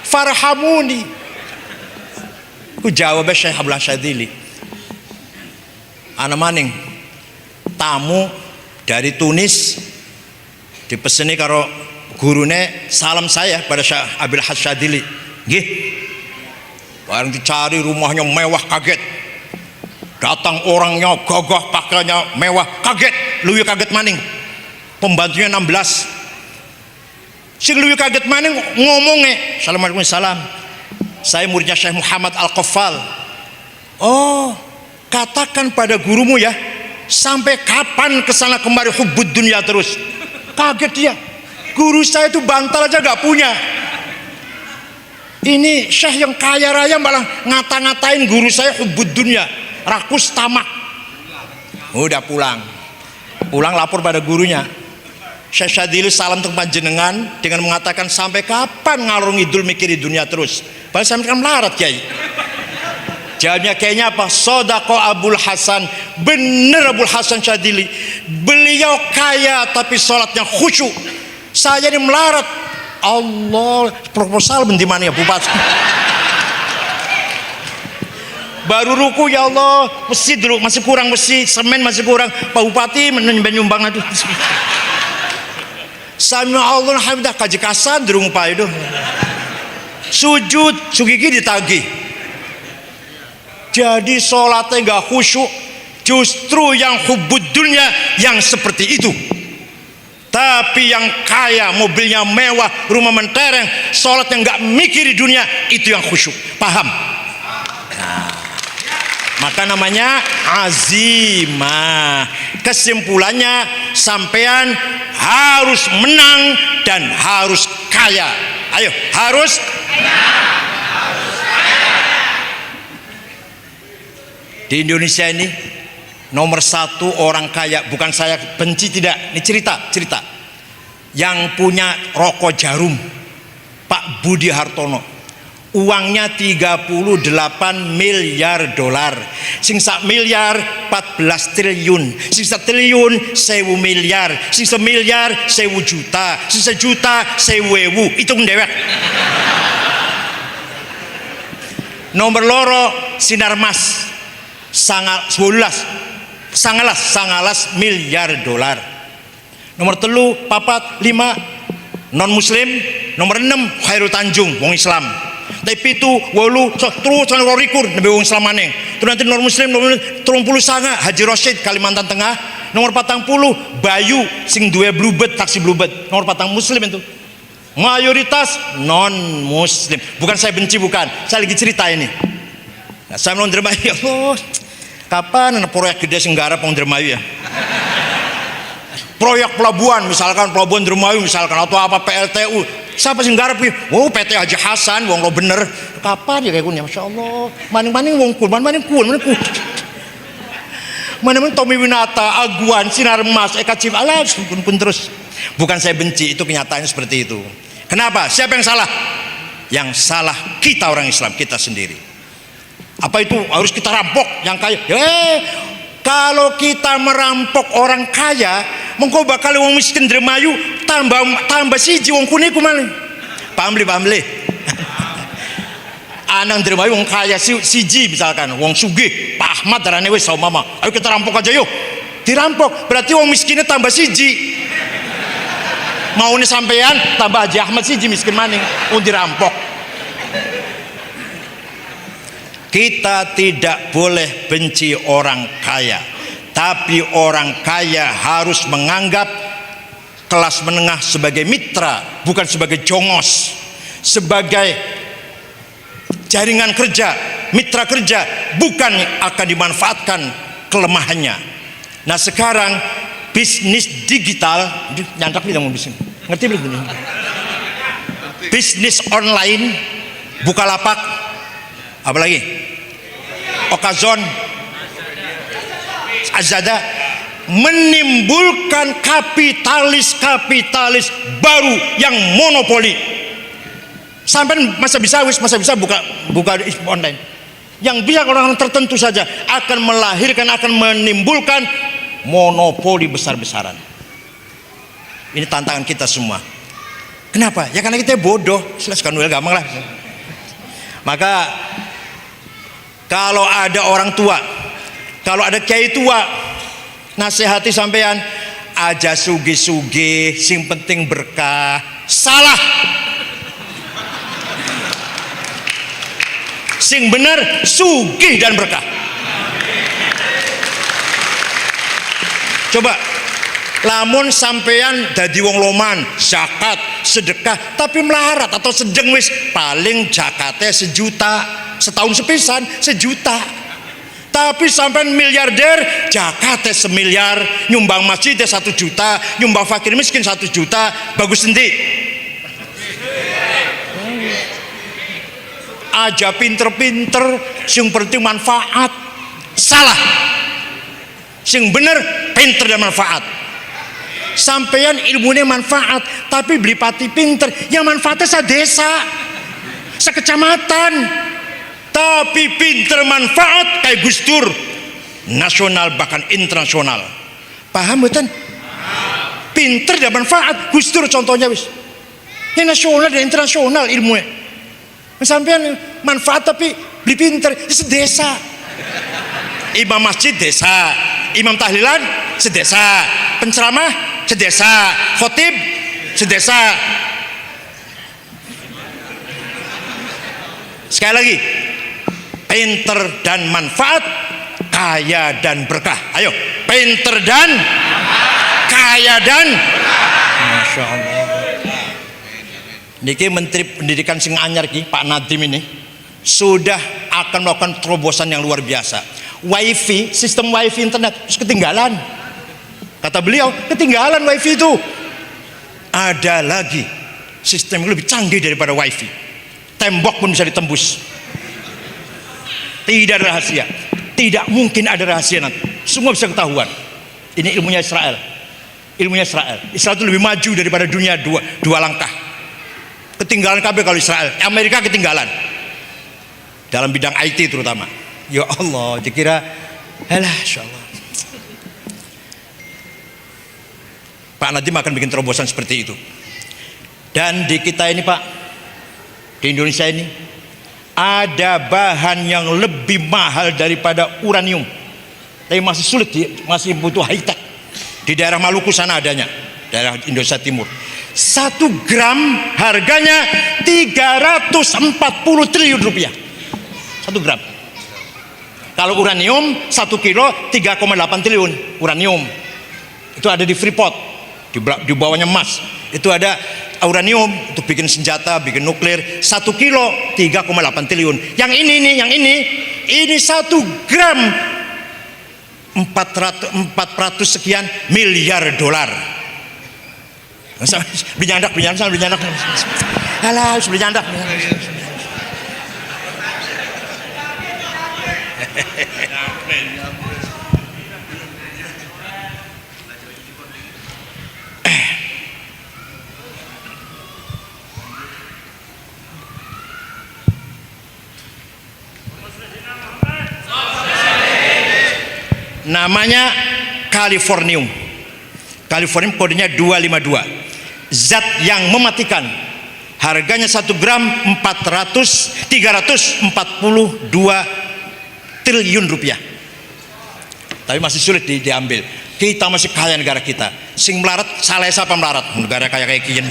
farhamuni ku jawab Syekh Abdul Syadzili ana maning tamu dari Tunis dipeseni karo gurune salam saya pada Syekh Abdul Syadzili nggih bareng dicari rumahnya mewah kaget datang orangnya gagah pakaiannya mewah kaget luwih kaget maning pembantunya 16 sing luwih kaget maning ngomongnya assalamualaikum salam saya muridnya Syekh Muhammad Al-Qaffal oh katakan pada gurumu ya sampai kapan kesana kemari hubbud dunia terus kaget dia guru saya itu bantal aja gak punya ini Syekh yang kaya raya malah ngata-ngatain guru saya hubbud dunia rakus tamak udah pulang lapor pada gurunya Syekh Syadzili salam untuk panjenengan dengan mengatakan sampai kapan ngalor ngidul mikiri dunia terus padahal saya kan melarat kiai jawabnya kayaknya apa sodako Abul Hasan bener Abul Hasan Syadzili beliau kaya tapi sholatnya khusyuk saya ini melarat Allah proposal bendimana ya bupati baru ruku ya Allah masjid dulu masih kurang masjid semen masih kurang Pak Bupati menyumbang itu sami Allah hamidah kaji kasan durung Pak itu sujud sugigi ditagih jadi sholatnya nggak khusyuk justru yang hubbud dunya yang seperti itu tapi yang kaya mobilnya mewah rumah mentereng sholatnya nggak mikiri dunia itu yang khusyuk paham maka namanya azimah kesimpulannya sampean harus menang dan harus kaya ayo harus di Indonesia ini nomor 1 orang kaya bukan saya benci tidak ini cerita yang punya rokok jarum Pak Budi Hartono uangnya 38 miliar dolar sing sak miliar 14 triliun sing sak triliun 1000 miliar sing sak miliar 1000 juta sing sak juta 1000 ewu hitung dewek nomor loro Sinarmas 19 miliar dolar nomor 3 4 5 non muslim nomor 6 Khairul Tanjung wong Islam Tapi itu walu terus ana rikur nabi wong selamane. Terus nanti non muslim 30 sanga Haji Rosyid Kalimantan Tengah, nomor 40 Bayu sing duwe Bluebird taksi Bluebird, nomor 40 muslim itu. Mayoritas non muslim. Bukan saya benci, bukan. Saya lagi cerita ini. Nah, saya mau Indramayu, ya Allah. Kapan ada proyek gede sing garap wong Indramayu ya? Proyek pelabuhan misalkan pelabuhan Indramayu misalkan atau apa PLTU. Siapa sing garap iki? Oh, PT Haji Hasan, wong lo bener. Kapan ya kayak gini? Masya Allah. Maning-maning wong kul, maning kul. Mana-mana Tommy Winata, Aguan, Sinar Emas, Eka Cip, alah, pun terus. Bukan saya benci, itu kenyataannya seperti itu. Kenapa? Siapa yang salah? Yang salah kita orang Islam, kita sendiri. Apa itu? Harus kita rampok yang kaya. Kalau kita merampok orang kaya, mengko bakal wong miskin Indramayu tambah siji wong kuniku malih. Paham li? Anang Indramayu wong kaya siji misalkan, wong sugih, Pak Ahmad darane wis sama mama. Ayo kita rampok aja yuk. Dirampok, berarti wong miskinnya tambah siji. Maunya sampean tambah Haji Ahmad siji miskin maning, dirampok. Kita tidak boleh benci orang kaya, tapi orang kaya harus menganggap kelas menengah sebagai mitra, bukan sebagai jongos, sebagai jaringan kerja, mitra kerja, bukan akan dimanfaatkan kelemahannya. Nah sekarang bisnis digital, nyantak nih ngomong bisnis, ngerti belum? Bisnis online, Bukalapak, apalagi Okazon, Azada, menimbulkan kapitalis baru yang monopoli. Sampai masa bisa buka online. Yang bisa orang tertentu saja akan melahirkan, akan menimbulkan monopoli besar-besaran. Ini tantangan kita semua. Kenapa? Ya karena kita bodoh. Silaskan gampang lah. Maka kalau ada orang tua, kalau ada kiai tua, nasihati sampean aja sugi-sugi, sing penting berkah. Salah. Sing bener sugih dan berkah. Coba lamun sampean dadi wong loman, zakat, sedekah, tapi melarat atau sedeng wis paling zakatnya 1 juta, setahun sepisan 1 juta. Tapi sampean miliarder, zakatnya 1 miliar, nyumbang masjidnya 1 juta, nyumbang fakir miskin 1 juta, bagus endi? Aja pinter-pinter, sing penting manfaat. Salah. Sing bener pinter dan manfaat. Sampeyan ilmunya manfaat, tapi beli pati pinter, yang manfaatnya desa, sekecamatan. Tapi pinter manfaat kayak Gus Dur, nasional bahkan internasional. Paham betul? Pinter dan manfaat, Gus Dur contohnya wis. Yang nasional dan internasional ilmunya. Sampean manfaat tapi beli pinter, sedesa. Imam masjid desa, imam tahlilan sedesa, penceramah sedesa, khotib sedesa. Sekali lagi, pinter dan manfaat, kaya dan berkah. Ayo, pinter dan kaya dan Masya Allah. Niki Menteri Pendidikan sing anyar ki Pak Nadiem ini sudah akan melakukan terobosan yang luar biasa. WiFi, sistem WiFi internet terus ketinggalan. Kata beliau, ketinggalan WiFi itu. Ada lagi sistem yang lebih canggih daripada WiFi. Tembok pun bisa ditembus. Tidak ada rahasia. Tidak mungkin ada rahasia nanti. Semua bisa ketahuan. Ini ilmunya Israel. Ilmunya Israel. Israel itu lebih maju daripada dunia dua langkah. Ketinggalan KB kalau Israel, Amerika ketinggalan dalam bidang IT terutama. Ya Allah, dikira alah insyaallah Pak Nadiem akan bikin terobosan seperti itu. Dan di kita ini Pak, di Indonesia ini ada bahan yang lebih mahal daripada uranium, tapi masih sulit, masih butuh high tech. Di daerah Maluku sana adanya, daerah Indonesia Timur. 1 gram harganya 340 triliun rupiah. 1 gram. Kalau uranium 1 kilo 3,8 triliun uranium. Itu ada di Freeport, di bawahnya emas. Itu ada uranium untuk bikin senjata, bikin nuklir. 1 kilo 3,8 triliun. Yang ini nih, ini 1 gram 400 sekian miliar dolar. Beli nyandak. Alah, beli nyandak. Namanya Californium. Californium kodenya 252. Zat yang mematikan. Harganya 1 gram 342 triliun rupiah. Tapi masih sulit diambil. Kita masih kaya negara kita. Sing melarat salah siapa melarat? Negara kayak kian.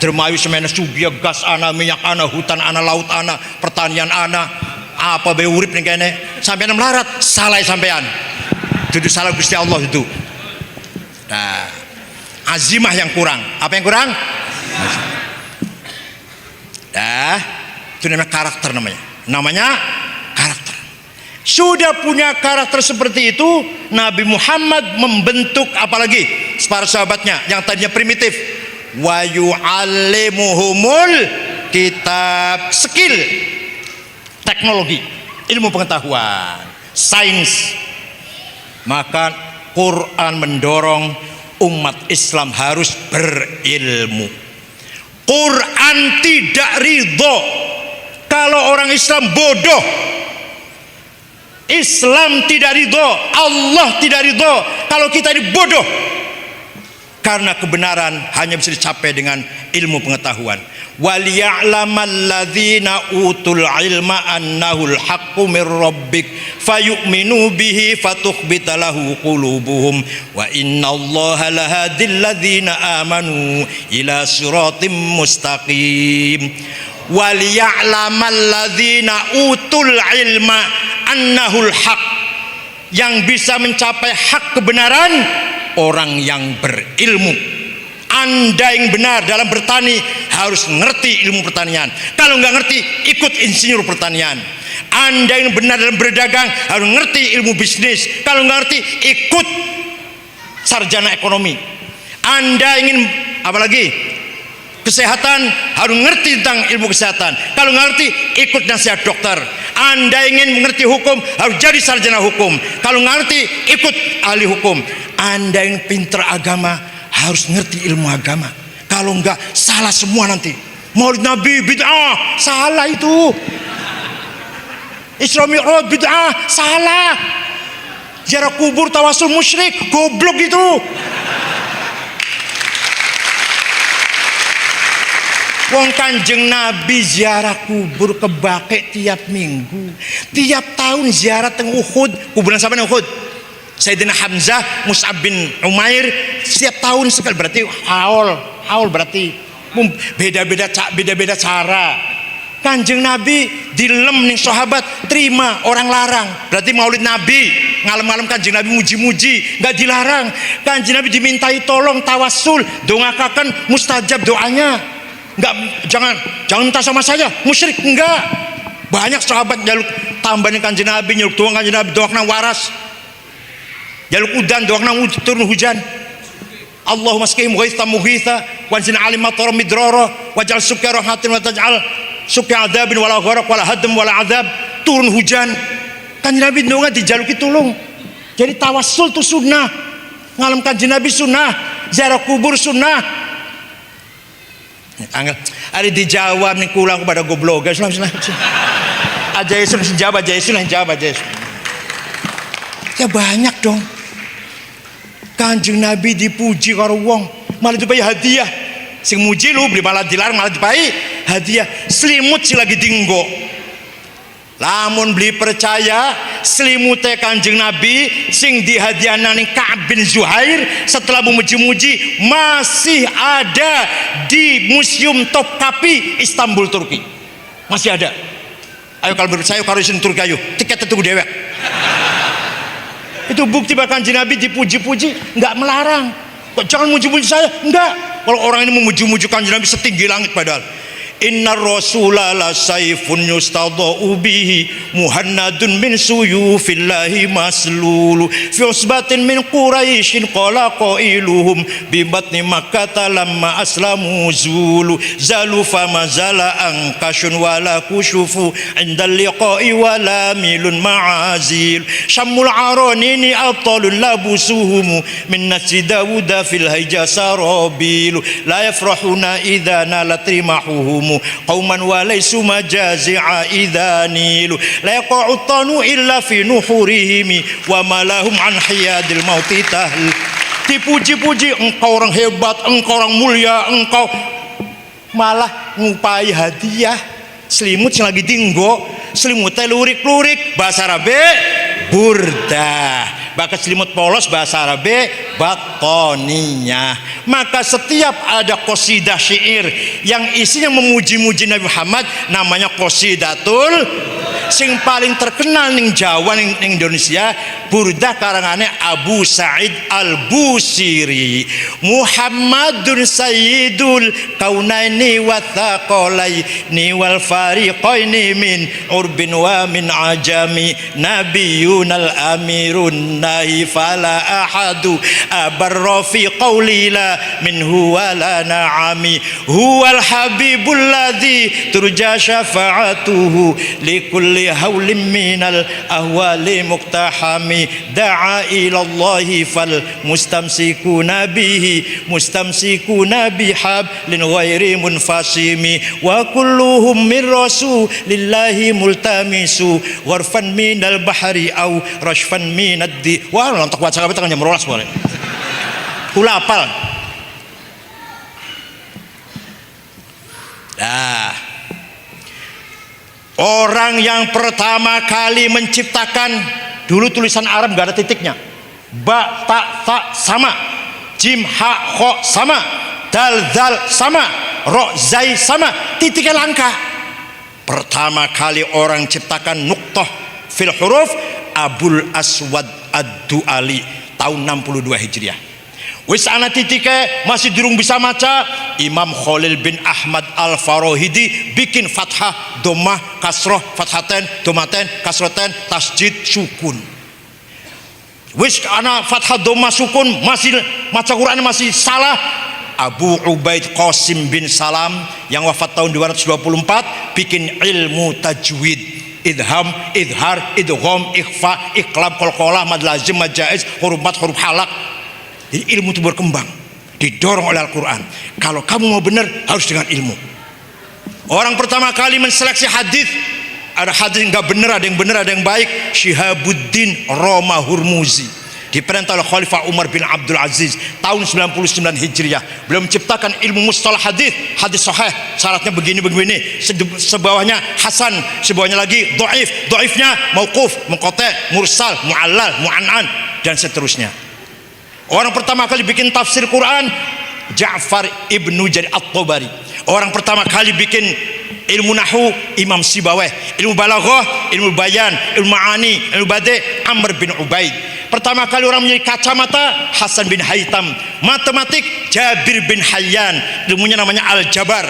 Dermayu semena subia gas ana, minyak ana, hutan ana, laut ana, pertanian ana, apa be urip ning kene. Sampeyan melarat, salah sampean. Itu salah Gusti Allah itu. Nah, azimah yang kurang. Apa yang kurang? Nah, itu namanya karakter namanya karakter. Sudah punya karakter seperti itu, Nabi Muhammad membentuk apalagi para sahabatnya yang tadinya primitif. Wa yu'allimuhumul kitab, skill, teknologi, ilmu pengetahuan, sains. Maka Quran mendorong umat Islam harus berilmu. Quran tidak ridho kalau orang Islam bodoh. Islam tidak ridho, Allah tidak ridho kalau kita ini bodoh. Karena kebenaran hanya bisa dicapai dengan ilmu pengetahuan. Waliya'lamal ladzina utul ilma annahul haqqu mir rabbik fayu'minu bihi fatukhbita lahu qulubuhum wa innallaha lahadil ladzina amanu ila siratim mustaqim. Waliya'lamal ladzina utul ilma annahul haqq, yang bisa mencapai hak kebenaran orang yang berilmu. Anda yang benar dalam bertani harus ngerti ilmu pertanian. Kalau nggak ngerti, ikut insinyur pertanian. Anda yang benar dalam berdagang harus ngerti ilmu bisnis. Kalau nggak ngerti, ikut sarjana ekonomi. Anda ingin apalagi kesehatan, harus ngerti tentang ilmu kesehatan. Kalau nggak ngerti, ikut nasihat dokter. Anda ingin mengerti hukum, harus jadi sarjana hukum. Kalau nggak ngerti, ikut ahli hukum. Anda yang pinter agama harus ngerti ilmu agama. Kalau enggak, salah semua nanti. Maulid Nabi bid'ah, salah itu. Isra Mi'raj bid'ah, salah. Ziarah kubur tawasul musyrik, goblok itu. Wong Kanjeng Nabi ziarah kubur ke Baqi tiap minggu. Tiap tahun ziarah teng Uhud, kuburan siapa nih Uhud? Sayyidina Hamzah, Mus'ab bin Umair, setiap tahun sekali, berarti haul berarti beda-beda cara. Kanjeng Nabi dilem nih sahabat, terima, orang larang. Berarti maulid Nabi, ngalem-ngalem Kanjeng Nabi muji-muji, nggak dilarang. Kanjeng Nabi dimintai tolong tawasul, dongakakan mustajab doanya. Jangan minta sama saya, musyrik enggak. Banyak sahabat jaluk tambahin Kanjeng Nabi, nyeluk doang Kanjeng Nabi, doang nang waras. Jaluk udan doang nang turun hujan. Allahumma skihim ghaitha mughitha wanzil alim matar midrara waj'al sukya rahmatin wa taj'al sukya adzabin wala gharaq wala hadm wala adzab. Turun hujan. Kanjeng Nabi ndonga dijaluki tulung. Jadi tawassul itu sunnah. Ngalem Kanjeng Nabi sunnah, ziarah kubur sunnah. Angel ada dijawab nih kulang kepada goblok. Aja Yesus jawab aja Yesus jawab aja Yesus. Ya banyak dong. Kanjeng Nabi dipuji karo wong, malah dipayi hadiah. Sing muji lu beli malah dilarang, malah dipayi hadiah. Selimut sih lagi dinggo. Lamun beli percaya, selimute Kanjeng Nabi sing dihadiahna ning Ka'ab bin Zuhair setelah memuji-muji masih ada di Museum Topkapi Istanbul Turki. Masih ada. Ayo kalau menurut saya isin Turki ayo tiket itu dewek. Itu bukti bahwa Kanjeng Nabi dipuji-puji nggak melarang. Kok jangan muji-muji saya? Enggak. Kalau orang ini memuji-muji Kanjeng Nabi setinggi langit padahal. Inna rasula la saifun yustadau bihi muhannadun min suyufillahi maslulu fi usbatin min quraisyin qala qailuhum bi batni makkah lamma aslamu zulu zalu fama zala ankashun wala kushufu indal liqa'i wala milun ma'azil syamul aranini abtalun labusuhum min nasi dawuda fil hayja sarabilu la yafrahuna idha nalat rimahuhum qauman walaysu majazi'a idza nilu la yaqa'utanu illa fi nuhurihim wa malahum an hiyadil mauti tahl. Dipuji-puji, engkau orang hebat, engkau orang mulia, engkau malah ngupai hadiah selimut yang lagi tinggo, selimutnya lurik-lurik, bahasa Arabe burdah. Bahkan selimut polos bahasa Arabe batoninya. Maka setiap ada qasidah syair yang isinya memuji-muji Nabi Muhammad namanya qasidatul. Sing paling terkenal ning Jawa ning Indonesia burdah karangane Abu Sa'id Al-Busiri. Muhammadun sayyidul kaunaini wa thaqalaini wal fariqaini min urbin wa min ajami nabiyunal amirun nahi fala ahadu abarra fi qawli la minhu wala na'ami huwal habibul ladzi turja syafa'atuhu likulli hawlim minal ahwali muqtahami da'a ilallahi fal mustamsikuna bihi mustamsikuna bihablin ghairi munfasimi wa kulluhum min rasulillahi multamisu gharfan minal bahri au rashfan minad di. Wah, nonton baca kabeh tekan jam 12 boleh. Kula apal. Nah, orang yang pertama kali menciptakan dulu tulisan Arab gak ada titiknya. Ba, ta, ta sama, jim, ha, kho sama, dal, dal sama, ro, zai sama, titiknya langka. Pertama kali orang ciptakan nuqtah fil huruf Abul Aswad Ad-Du'ali tahun 62 Hijriah. Wis ana titike masih durung bisa maca, Imam Khalil bin Ahmad Al-Farahidi bikin fathah, dhammah, kasroh, fathaten, dhammaten, kasroten, tasjid, sukun. Wis ana fathah, dhammah, sukun masih maca Quran masih salah. Abu Ubaid Qasim bin Salam yang wafat tahun 224 bikin ilmu tajwid. Idham, idhar, idgham, ikhfa, iqlab, qalqalah, mad lazim, mad jaiz, huruf mat, huruf halak. Jadi ilmu itu berkembang, didorong oleh Al-Quran. Kalau kamu mau benar harus dengan ilmu. Orang pertama kali menseleksi hadis, ada hadis nggak benar, ada yang benar, ada yang baik. Syihabuddin Roma Hurmuzi diperintah oleh Khalifah Umar bin Abdul Aziz tahun 99 Hijriah. Beliau menciptakan ilmu mustalah hadis, hadis sahih syaratnya begini, sebawahnya hasan, sebawahnya lagi dhaif, dhaifnya mauquf, munqati, mursal, muallal, mu'an'an dan seterusnya. Orang pertama kali bikin tafsir Quran Ja'far ibnu Jarir At-Tabari. Orang pertama kali bikin ilmu nahwu Imam Sibawayh, ilmu balaghah, ilmu bayan, ilmu ma'ani, ilmu badi' Amr bin Ubaid. Pertama kali orang menjadi kacamata Hasan bin Haytham. Matematik Jabir bin Hayyan, ilmunya namanya Al-Jabar.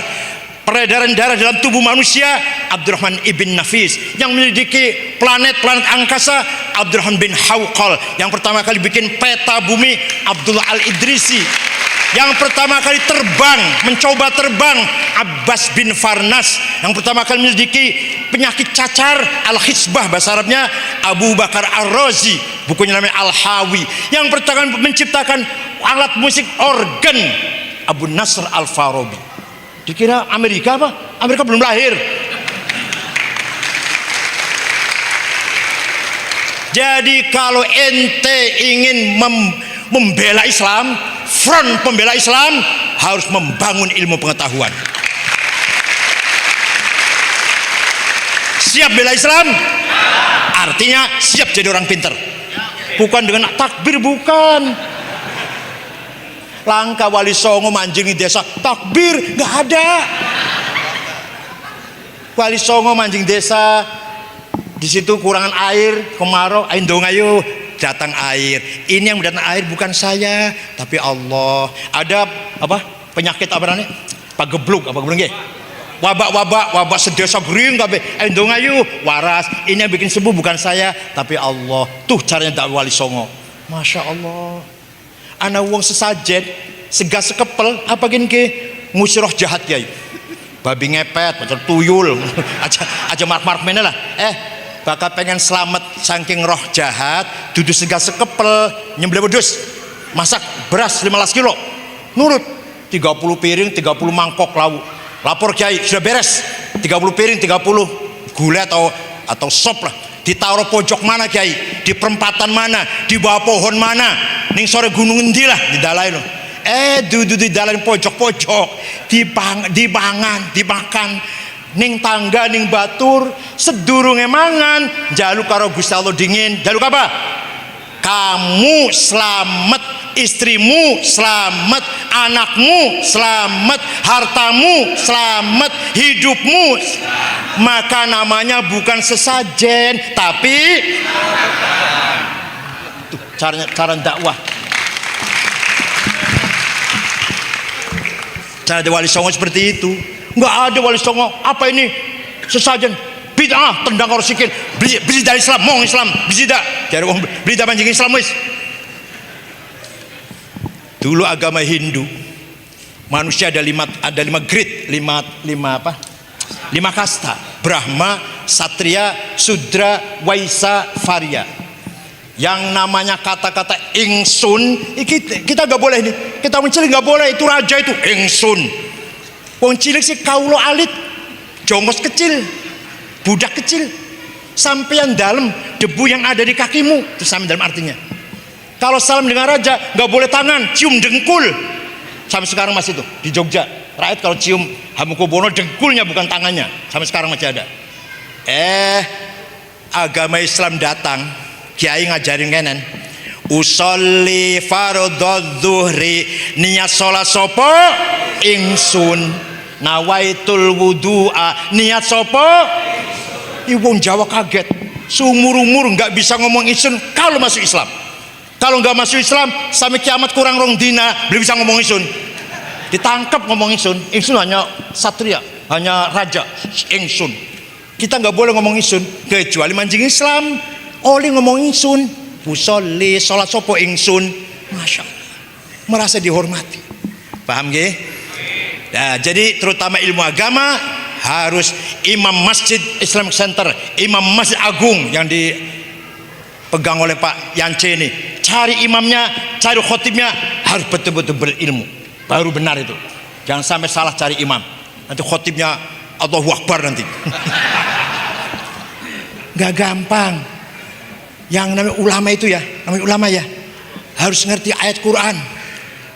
Peredaran darah dalam tubuh manusia Abdurrahman ibn Nafis. Yang menyelidiki planet-planet angkasa Abdurrahman bin Hawqal. Yang pertama kali bikin peta bumi Abdullah Al-Idrisi. Yang pertama kali terbang, mencoba terbang Abbas bin Farnas. Yang pertama kali menyelidiki penyakit cacar Al-Hisbah bahasa Arabnya Abu Bakar Ar-Razi, bukunya namanya Al-Hawi. Yang pertama menciptakan alat musik organ Abu Nasr Al-Farabi. Dikira Amerika apa? Amerika belum lahir. Jadi kalau ente ingin membela Islam, front pembela Islam harus membangun ilmu pengetahuan. Siap bela Islam? artinya siap jadi orang pinter. Bukan dengan takbir, bukan. Langka Wali Songo manjing di desa takbir, nggak ada. Wali Songo manjing desa, di situ kurangan air, kemarau, ayo dong, ayo datang air. Ini yang datang air bukan saya, tapi Allah. Ada apa penyakit apa namanya? Pagebluk apa geblung ya? Wabak sedesa gering kabeh. Ayo dong, ayo waras. Ini yang bikin sembuh bukan saya, tapi Allah. Tuh caranya dakwah Wali Songo. Masya Allah. Ana wong sesajen segas sekepel apa gini ke ngusir roh jahat kiai, babi ngepet macam tuyul aja mark mana lah, bakal pengen selamat saking roh jahat duduk segas sekepel nyembelih wedhus, masak beras 15 kilo nurut 30 piring 30 mangkok lauk, lapor kiai sudah beres 30 piring 30 gula atau sop lah, ditaruh pojok mana kiai, di perempatan mana, di bawah pohon mana, ning sore gunung endi lah di dalai lo. Duduk di dalai pojok-pojok, dimakan ning tangga ning batur sedurunge mangan jaluk karo Gusti Allah dingin. Jaluk apa? Kamu selamat, istrimu selamat, anakmu selamat, hartamu selamat, hidupmu. Maka namanya bukan sesajen tapi tuh, cara dakwah. Cara Wali Songo seperti itu. Nggak ada Wali Songo apa ini sesajen bid'ah tendang orang sikil beli dari Islam mau Islam beli dah cari orang beli dah banjing Islam wis. Dulu agama Hindu manusia ada lima grade, lima kasta: Brahma, Satria, Sudra, Waisa, Varya. Yang namanya kata-kata ingsun kita nggak boleh nih, kita mencari nggak boleh, itu raja itu ingsun. Wong cilik sih kaulo alit, jongos kecil, budak kecil, sampean dalam debu yang ada di kakimu itu sampai dalam artinya. Kalau salam dengan raja nggak boleh tangan, cium dengkul. Sampai sekarang masih tuh di Jogja rakyat kalau cium Hamengkubuwono dengkulnya bukan tangannya, sampai sekarang masih ada. Agama Islam datang, kiai ngajarin kenen usolli fardhodz zuhri, niat sholat sopo ingsun, nawaitul wudu'a, niat sopo ibu Jawa kaget, seumur-umur nggak bisa ngomong ingsun kalau masuk Islam. Kalau nggak masuk Islam sampai kiamat kurang rong dina belum bisa ngomong ingsun, ditangkap ngomong ingsun. Ingsun hanya satria, hanya raja, ingsun. Kita nggak boleh ngomong ingsun kecuali mancing Islam. Oleh ngomong ingsun, usolli sholat sopo ingsun, masya Allah, merasa dihormati. Paham gak? Nah, jadi terutama ilmu agama harus imam masjid Islamic Center, imam masjid agung yang dipegang oleh Pak Yance ini. Cari imamnya, cari khotibnya harus betul-betul berilmu, baru benar itu. Jangan sampai salah cari imam, nanti khotibnya Allahu Akbar nanti. Gak gampang. Yang namanya ulama itu ya, harus ngerti ayat Quran.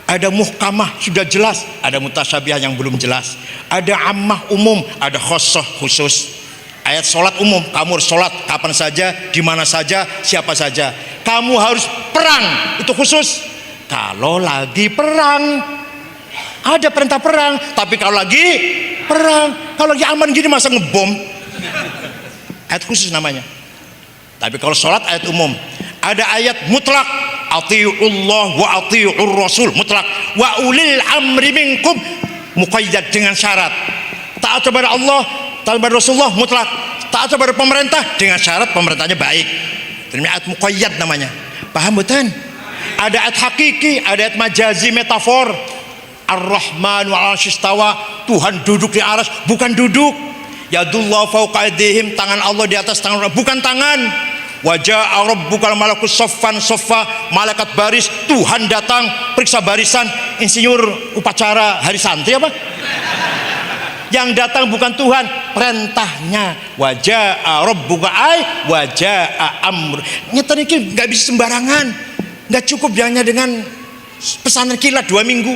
Ada muhkamah sudah jelas, ada mutasyabiah yang belum jelas, ada ammah umum, ada khosoh khusus. Ayat sholat umum, kamu harus sholat kapan saja, di mana saja, siapa saja. Kamu harus perang, itu khusus. Kalau lagi perang, ada perintah perang. Tapi kalau lagi perang, kalau lagi aman gini masa ngebom. Ayat khusus namanya. Tapi kalau sholat ayat umum. Ada ayat mutlak, atiiullah wa atiiur rasul, mutlak. Wa ulil amri minkum, muqayyad dengan syarat. Taat kepada Allah, taat kepada Rasulullah, mutlak. Taat kepada pemerintah dengan syarat pemerintahnya baik. Ini ayat muqayyad namanya. Paham betul? Ada ayat hakiki, ada ayat majazi, metafor. Ar-Rahman wa al-Shistawa, Tuhan duduk di aras, bukan duduk. Yadullah fauqa aydihim, tangan Allah di atas tangan Allah, bukan tangan. Wajah rabbukal malakus soffan soffa, malaikat baris, Tuhan datang periksa barisan. Insinyur upacara hari santri apa? Yang datang bukan Tuhan, perintahnya. Wajah rabbuka ay wajah amr. Nyata ini nggak bisa sembarangan, nggak cukup hanya dengan pesanan kilat 2 minggu.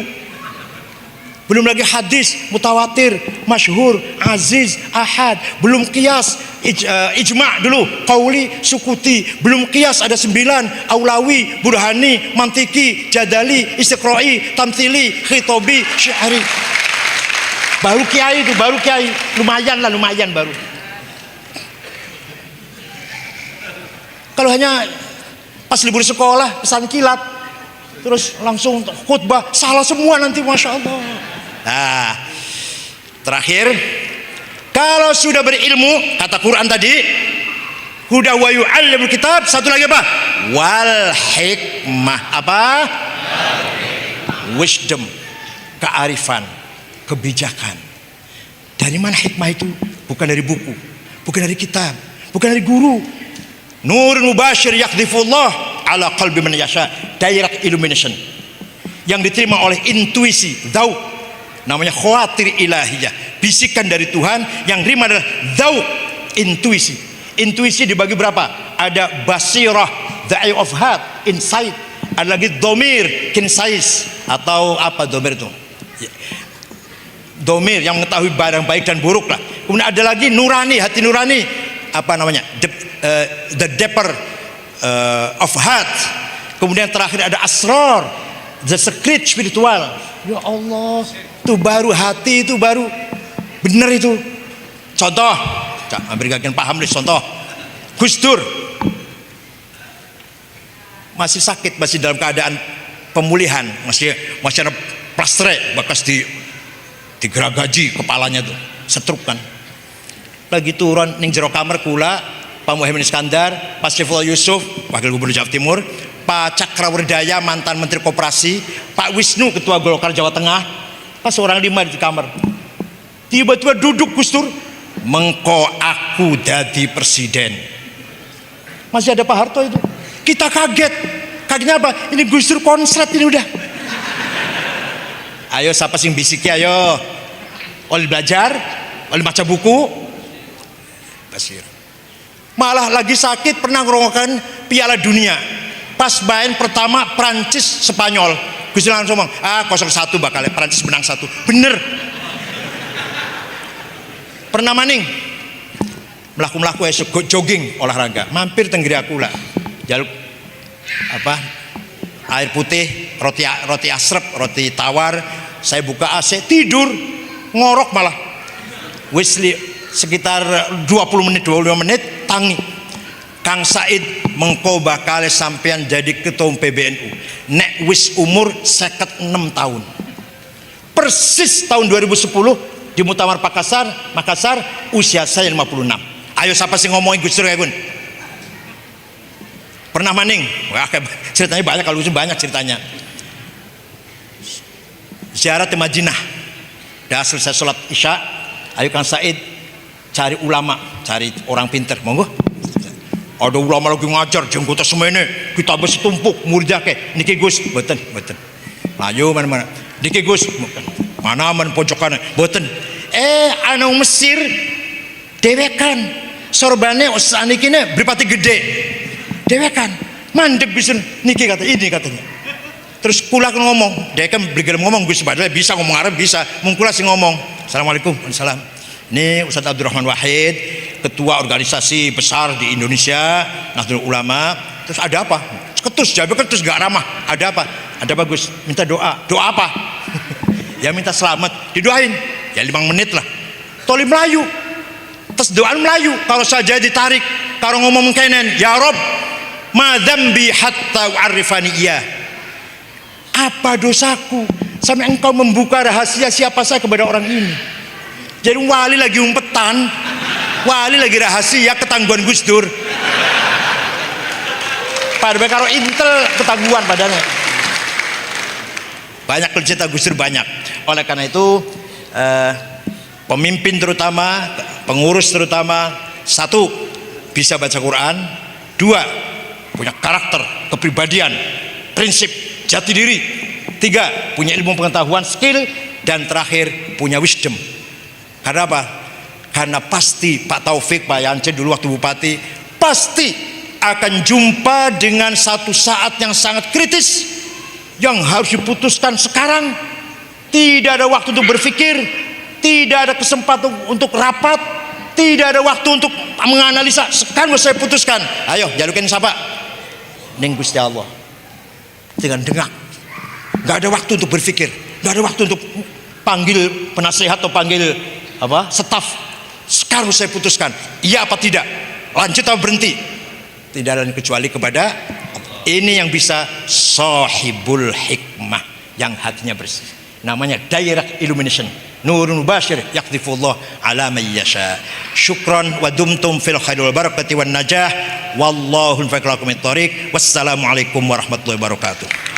Belum lagi hadis, mutawatir, masyhur, aziz, ahad. Belum qiyas, ijma' dulu, qauli, sukuti. Belum qiyas ada 9, aulawi, burhani, mantiki, jadali, istiqra'i, tamthili, khitobi, syi'ri. Baru kiai itu, baru kiai. Lumayan lah, lumayan baru. Kalau hanya pas libur sekolah, pesan kilat, terus langsung khutbah, salah semua nanti, Masya Allah. Nah, terakhir, kalau sudah berilmu, kata Quran tadi, huda wa yu'allimul kitab, satu lagi apa? Wal hikmah. Apa? Wisdom, kearifan, kebijakan. Dari mana hikmah itu? Bukan dari buku, bukan dari kitab, bukan dari guru. Nurun mubashir yakdhifullah ala qalbi man yasha, direct illumination yang diterima oleh intuisi, dzauq, namanya khawatir ilahiyah, bisikan dari Tuhan. Yang terima adalah dzauq, intuisi. Intuisi dibagi berapa? Ada basirah, the eye of heart, insight. Ada lagi domir, kinsais, atau apa domir itu? Domir yang mengetahui barang baik dan buruk lah. Kemudian ada lagi nurani, hati nurani, apa namanya? The deeper of heart. Kemudian terakhir ada asrar, the secret spiritual. Ya Allah, itu baru hati, itu baru benar itu. Contoh, berikan paham deh, contoh Gus Dur masih sakit, masih dalam keadaan pemulihan, masih ada plaster bekas digeragaji kepalanya tuh, setruk kan. Lagi turun ning jero kamar kula Pak Muhaimin Iskandar, Pak Saifullah Yusuf, Wakil Gubernur Jawa Timur, Pak Cakrawardaya, mantan Menteri Koperasi, Pak Wisnu, Ketua Golkar Jawa Tengah, pas orang 5 di kamar. Tiba-tiba duduk Gus Dur, mengko aku jadi presiden. Masih ada Pak Harto itu. Kita kaget. Kagetnya apa? Ini Gus Dur konslet ini udah. Ayo siapa sing bisiki, ayo. Oleh belajar, oleh baca buku. Basir. Malah lagi sakit pernah ngerongokkan Piala Dunia. Pas main pertama Prancis Spanyol, Gus Dur langsung ngomong, 0-1 bakal Prancis menang 1. Bener. Pernah maning melaku jogging olahraga, mampir tenggiri aku lah, jaluk apa air putih, roti asrep, roti tawar. Saya buka AC, tidur ngorok malah. Wesley sekitar 20 menit 25 menit tangi, Kang Said mengko bakal sampean jadi ketua PBNU nek wis umur 56 tahun, persis tahun 2010 di Muktamar Makassar, usia saya 56. Ayo siapa sih ngomongin Gus Dur kayak gun? Pernah maning? Wah, ceritanya banyak, kalau Gus Dur banyak ceritanya. Ziarah ke Madinah, dah selesai sholat isya, ayo Kang Said cari ulama, cari orang pinter, monggo. Ada ulama lagi ngajar, jenggotnya semene, kita besi tumpuk, muridnya ke, niki Gus, beten. Ayo mana, niki Gus, mana pojokan, beten. Anu Mesir, dewekan, sorbane sanikine berpati gede, dewekan, mandek bisa, niki kata ini katanya. Terus kula ngomong, dia kan bergerak ngomong, Gus padahal bisa ngomong Arab, bisa, mengkula sih ngomong, Assalamualaikum, Waalaikumsalam. Ini Ustadz Abdurrahman Wahid, ketua organisasi besar di Indonesia, Nahdlatul Ulama. Terus ada apa? Ketus, jawab ketus, gak ramah. Ada apa? Ada apa Gus? Minta doa. Doa apa? Ya minta selamat. Didoain. Ya 5 menit lah. Toli Melayu. Terus doa Melayu. Kalau saja ditarik, kalau ngomong kenen, ya Rob, ma dzambi hatta u'arifani iya. Apa dosaku sampai engkau membuka rahasia siapa saya kepada orang ini? Jadi wali lagi umpetan, wali lagi rahasia ketangguhan Gus Dur. Padahal kalau intel ketangguhan padahal. Banyak cerita Gus Dur banyak. Oleh karena itu pemimpin terutama, pengurus terutama, 1 bisa baca Quran, 2 punya karakter, kepribadian, prinsip, jati diri, 3 punya ilmu pengetahuan, skill, dan terakhir punya wisdom. Karena apa? Karena pasti Pak Taufik, Pak Yance dulu waktu bupati, pasti akan jumpa dengan satu saat yang sangat kritis yang harus diputuskan sekarang, tidak ada waktu untuk berpikir, tidak ada kesempatan untuk rapat, tidak ada waktu untuk menganalisa. Sekarang saya putuskan, ayo jalukan siapa? Ning Gusti Allah. Dengan dengak, nggak ada waktu untuk berpikir, nggak ada waktu untuk panggil penasehat atau panggil staf. Sekarang saya putuskan, iya apa tidak, lanjut atau berhenti. Tidak lain kecuali kepada ini yang bisa sahibul hikmah, yang hatinya bersih. Namanya direct illumination, nurun mubashir yaqdifullah ala man yasha. Syukran wa dumtum fil khair wal barakati wan najah. Wallahu al-faqih lakum at-tariq. Wassalamualaikum warahmatullahi wabarakatuh.